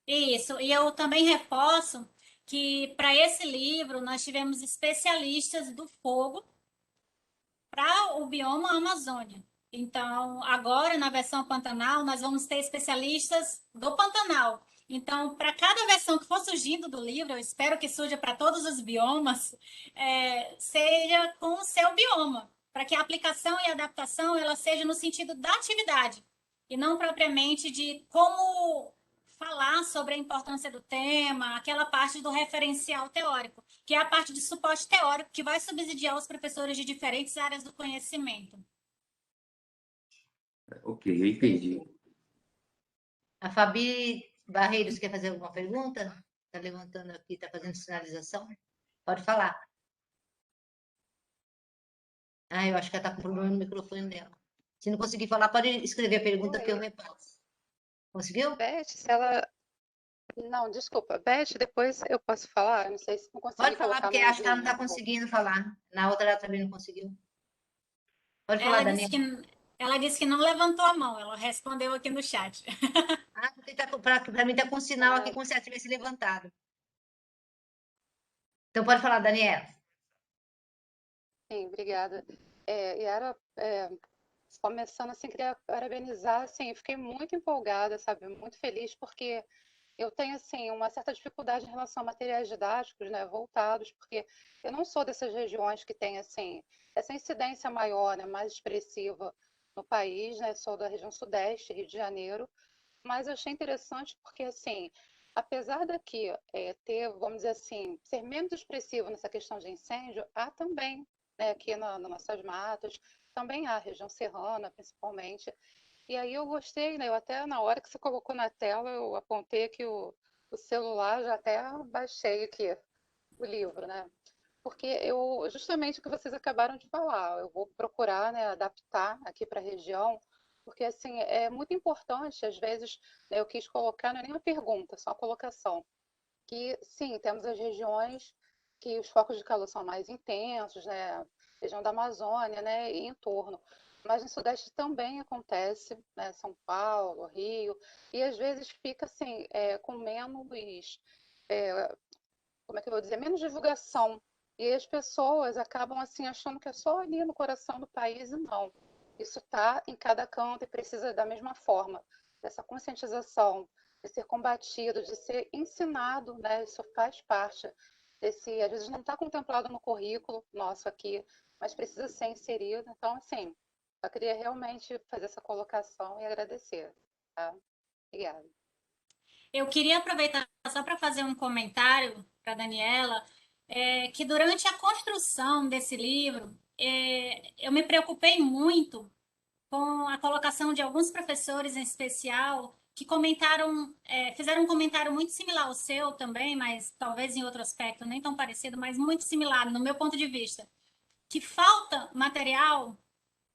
Isso, e eu também reforço que para esse livro nós tivemos especialistas do fogo para o bioma Amazônia. Então, agora na versão Pantanal, nós vamos ter especialistas do Pantanal. Então, para cada versão que for surgindo do livro, eu espero que surja para todos os biomas, seja com o seu bioma, para que a aplicação e adaptação ela seja no sentido da atividade e não propriamente de como falar sobre a importância do tema, aquela parte do referencial teórico. que é a parte de suporte teórico, que vai subsidiar os professores de diferentes áreas do conhecimento. Ok, eu entendi. A Fabi Barreiros quer fazer alguma pergunta? Está levantando aqui, está fazendo sinalização? Pode falar. Ah, eu acho que ela está com problema no microfone dela. Se não conseguir falar, pode escrever a pergunta que eu repasso. Conseguiu? Beth, se ela. Não, desculpa. Beth, depois eu posso falar? Eu não sei se não Pode consegui falar, colocar porque no, acho que ela não no. está conseguindo falar. Na outra ela também não conseguiu. Pode falar, Ela disse Daniela. que, ela disse que não levantou a mão, ela respondeu aqui no chat. Ah, para mim está com sinal aqui Ah, como se ela tivesse levantado. Então pode falar, Daniela. sim, obrigada. Yara, começando assim, queria parabenizar, assim, eu fiquei muito empolgada, sabe, muito feliz, porque eu tenho, assim, uma certa dificuldade em relação a materiais didáticos, né, voltados, porque eu não sou dessas regiões que tem, assim, essa incidência maior, né, mais expressiva no país, né, sou da região sudeste, Rio de Janeiro, mas eu achei interessante porque, assim, apesar daqui ter, vamos dizer assim, ser menos expressivo nessa questão de incêndio, há também, né, aqui nas nossas matas, também há, região serrana, principalmente. E aí eu gostei, né? Eu até na hora que você colocou na tela, eu apontei aqui o celular, já até baixei aqui o livro, né? Porque eu, justamente o que vocês acabaram de falar, eu vou procurar, né, adaptar aqui para a região, porque assim é muito importante, às vezes, né, eu quis colocar, não é nem uma pergunta, só uma colocação, que sim, temos as regiões que os focos de calor são mais intensos, né, região da Amazônia, né, e em torno. Mas no Sudeste também acontece, né, São Paulo, Rio, e às vezes fica assim, com menos, é, como é que eu vou dizer, menos divulgação. E as pessoas acabam assim achando que é só ali no coração do país e não. Isso está em cada canto e precisa da mesma forma dessa conscientização, de ser combatido, de ser ensinado, né? Isso faz parte desse, às vezes não está contemplado no currículo nosso aqui, mas precisa ser inserido. Então, assim, eu queria realmente fazer essa colocação e agradecer. Tá? Obrigada. Eu queria aproveitar só para fazer um comentário para a Daniela, que durante a construção desse livro, eu me preocupei muito com a colocação de alguns professores em especial que comentaram, fizeram um comentário muito similar ao seu também, mas talvez em outro aspecto, nem tão parecido, mas muito similar, no meu ponto de vista, que falta material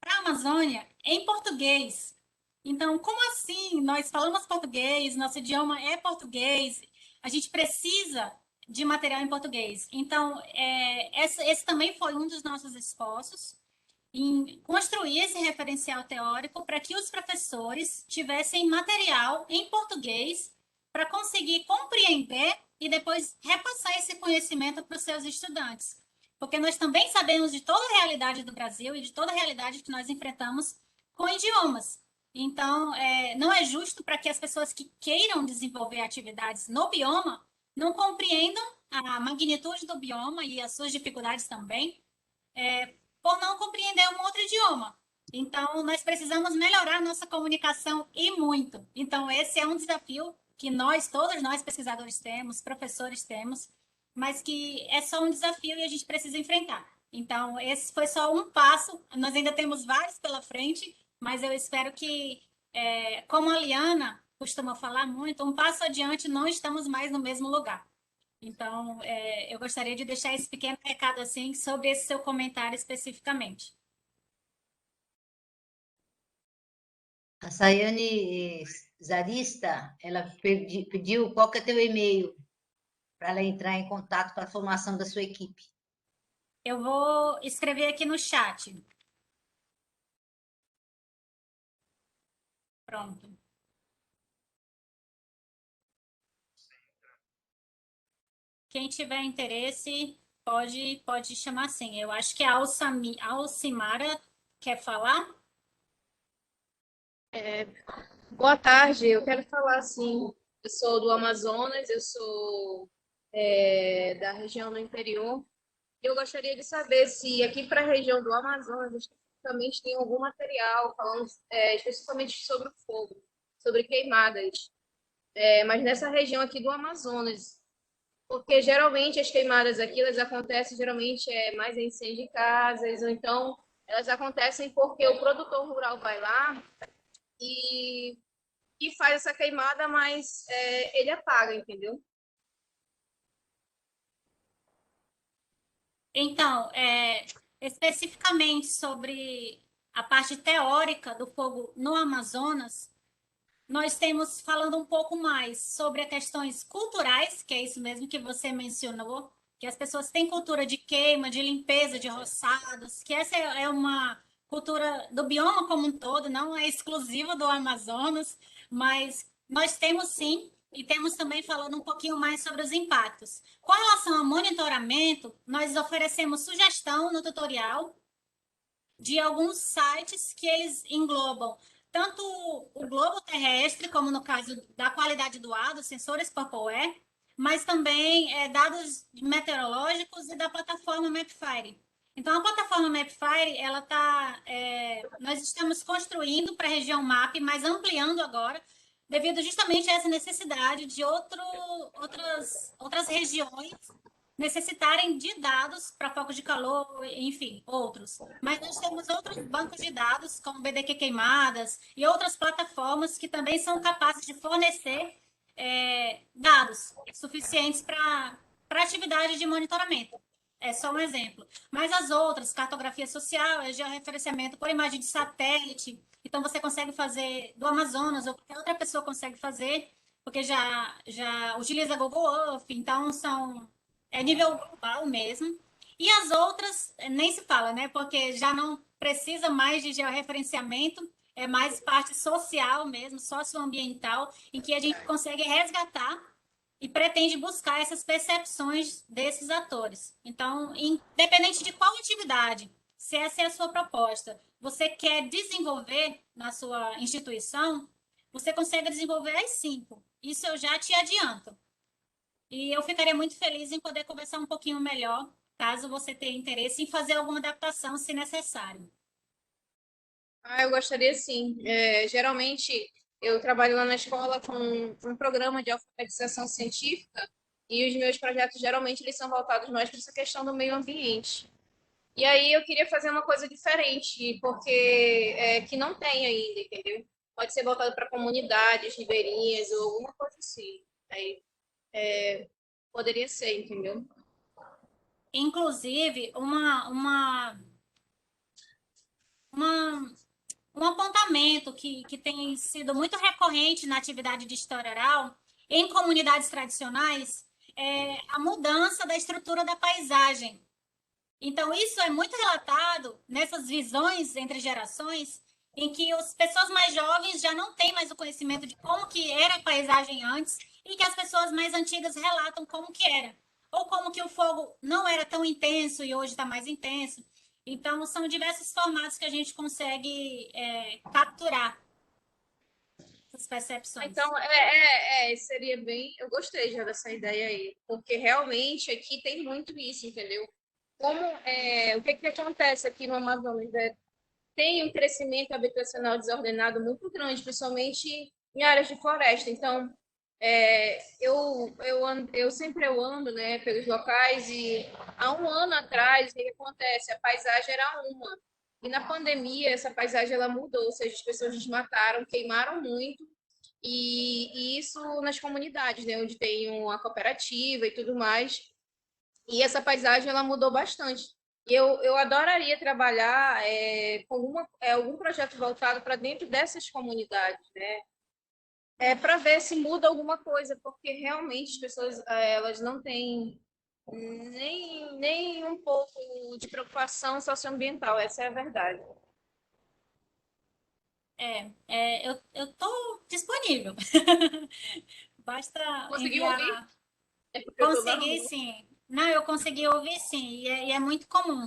para a Amazônia em português. Então, como assim? Nós falamos português, nosso idioma é português, a gente precisa de material em português. Então, esse também foi um dos nossos esforços em construir esse referencial teórico para que os professores tivessem material em português para conseguir compreender e depois repassar esse conhecimento para os seus estudantes. Porque nós também sabemos de toda a realidade do Brasil e de toda a realidade que nós enfrentamos com idiomas. Então, não é justo para que as pessoas que queiram desenvolver atividades no bioma não compreendam a magnitude do bioma e as suas dificuldades também, por não compreender um outro idioma. Então, nós precisamos melhorar nossa comunicação e muito. Então, esse é um desafio que nós, todos nós pesquisadores temos, professores temos, mas que é só um desafio e a gente precisa enfrentar. Então, esse foi só um passo, nós ainda temos vários pela frente, mas eu espero que, como a Liana costuma falar muito, um passo adiante não estamos mais no mesmo lugar. Então, eu gostaria de deixar esse pequeno recado assim sobre esse seu comentário especificamente. A Sayane Zarista, ela pediu qual que é teu e-mail para ela entrar em contato para a formação da sua equipe. Eu vou escrever aqui no chat. Pronto. Quem tiver interesse pode chamar assim. Eu acho que a Alcimara quer falar. Boa tarde, eu quero falar assim, eu sou do Amazonas, eu sou da região do interior. Eu gostaria de saber se aqui para a região do Amazonas especificamente tem algum material falando especificamente sobre o fogo, sobre queimadas. Mas nessa região aqui do Amazonas, Porque geralmente as queimadas aqui, elas acontecem geralmente mais em incêndio de casas, ou então elas acontecem porque o produtor rural vai lá e, e faz essa queimada, mas ele apaga, entendeu? Então, especificamente sobre a parte teórica do fogo no Amazonas, nós temos falando um pouco mais sobre as questões culturais, que é isso mesmo que você mencionou, que as pessoas têm cultura de queima, de limpeza, de roçados, que essa é uma cultura do bioma como um todo, não é exclusiva do Amazonas, mas nós temos sim, e temos também falando um pouquinho mais sobre os impactos. Com relação ao monitoramento, nós oferecemos sugestão no tutorial de alguns sites que eles englobam tanto o globo terrestre, como no caso da qualidade do ar, dos sensores Purple, mas também dados meteorológicos e da plataforma Mapfire. Então, a plataforma Mapfire, nós estamos construindo para a região MAP, mas ampliando agora, devido justamente a essa necessidade de outras regiões necessitarem de dados para focos de calor, enfim, outros. Mas nós temos outros bancos de dados, como BDQ Queimadas e outras plataformas que também são capazes de fornecer dados suficientes para atividade de monitoramento. É só um exemplo. Mas as outras, cartografia social, georreferenciamento por imagem de satélite, então você consegue fazer do Amazonas, ou qualquer outra pessoa consegue fazer, porque já utiliza Google Earth, então é nível global mesmo. E as outras, nem se fala, né? Porque já não precisa mais de georreferenciamento, é mais parte social mesmo, socioambiental, em que a gente consegue resgatar e pretende buscar essas percepções desses atores. Então, independente de qual atividade, se essa é a sua proposta, você quer desenvolver na sua instituição, você consegue desenvolver as 5. Isso eu já te adianto. E eu ficaria muito feliz em poder conversar um pouquinho melhor, caso você tenha interesse em fazer alguma adaptação, se necessário. Eu gostaria sim. Geralmente, eu trabalho lá na escola com um programa de alfabetização científica e os meus projetos, geralmente, eles são voltados mais para essa questão do meio ambiente. E aí eu queria fazer uma coisa diferente, porque que não tem ainda, entendeu? Pode ser voltado para comunidades ribeirinhas ou alguma coisa assim. Aí poderia ser, entendeu? Inclusive, uma, um apontamento que tem sido muito recorrente na atividade de história oral em comunidades tradicionais é a mudança da estrutura da paisagem. Então, isso é muito relatado nessas visões entre gerações, em que as pessoas mais jovens já não têm mais o conhecimento de como que era a paisagem antes e que as pessoas mais antigas relatam como que era. Ou como que o fogo não era tão intenso e hoje está mais intenso. Então, são diversos formatos que a gente consegue capturar essas percepções. Então, seria bem. Eu gostei já dessa ideia aí, porque realmente aqui tem muito isso, entendeu? O que acontece aqui no Amazonas? Tem um crescimento habitacional desordenado muito grande, principalmente em áreas de floresta. Então, eu sempre ando, né, pelos locais e há um ano atrás, o que acontece? A paisagem era uma. E na pandemia, essa paisagem ela mudou, ou seja, as pessoas desmataram, queimaram muito, e isso nas comunidades, né, onde tem uma cooperativa e tudo mais. E essa paisagem ela mudou bastante. E eu adoraria trabalhar com algum projeto voltado para dentro dessas comunidades, né? Para ver se muda alguma coisa, porque realmente as pessoas elas não têm nem um pouco de preocupação socioambiental, essa é a verdade. Eu estou disponível. Basta Conseguiu ouvir? enviar. É porque eu estou na Consegui, rua. sim. Não, eu consegui ouvir, sim, e é muito comum.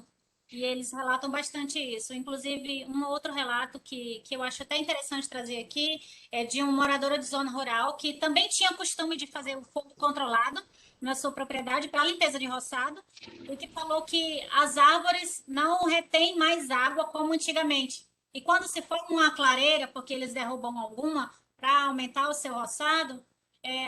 E eles relatam bastante isso. Inclusive, um outro relato que eu acho até interessante trazer aqui é de um morador de zona rural que também tinha costume de fazer o fogo controlado na sua propriedade para limpeza de roçado e que falou que as árvores não retêm mais água como antigamente. E quando se for uma clareira, porque eles derrubam alguma para aumentar o seu roçado,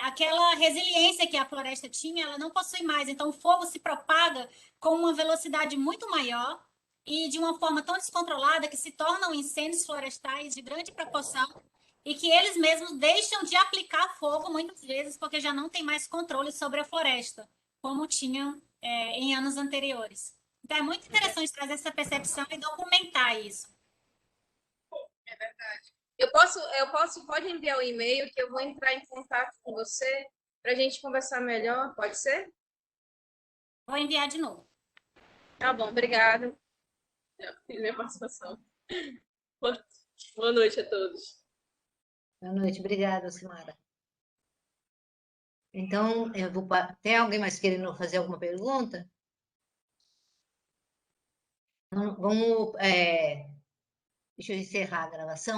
aquela resiliência que a floresta tinha, ela não possui mais. Então, o fogo se propaga com uma velocidade muito maior e de uma forma tão descontrolada que se tornam incêndios florestais de grande proporção e que eles mesmos deixam de aplicar fogo muitas vezes porque já não tem mais controle sobre a floresta, como tinham em anos anteriores. Então, é muito interessante trazer essa percepção e documentar isso. Pode enviar o e-mail que eu vou entrar em contato com você para a gente conversar melhor, pode ser? Vou enviar de novo. Tá bom, obrigada. Fiz minha participação. Boa noite a todos. Boa noite, obrigada, Simara. Então, tem alguém mais querendo fazer alguma pergunta? Vamos, deixa eu encerrar a gravação.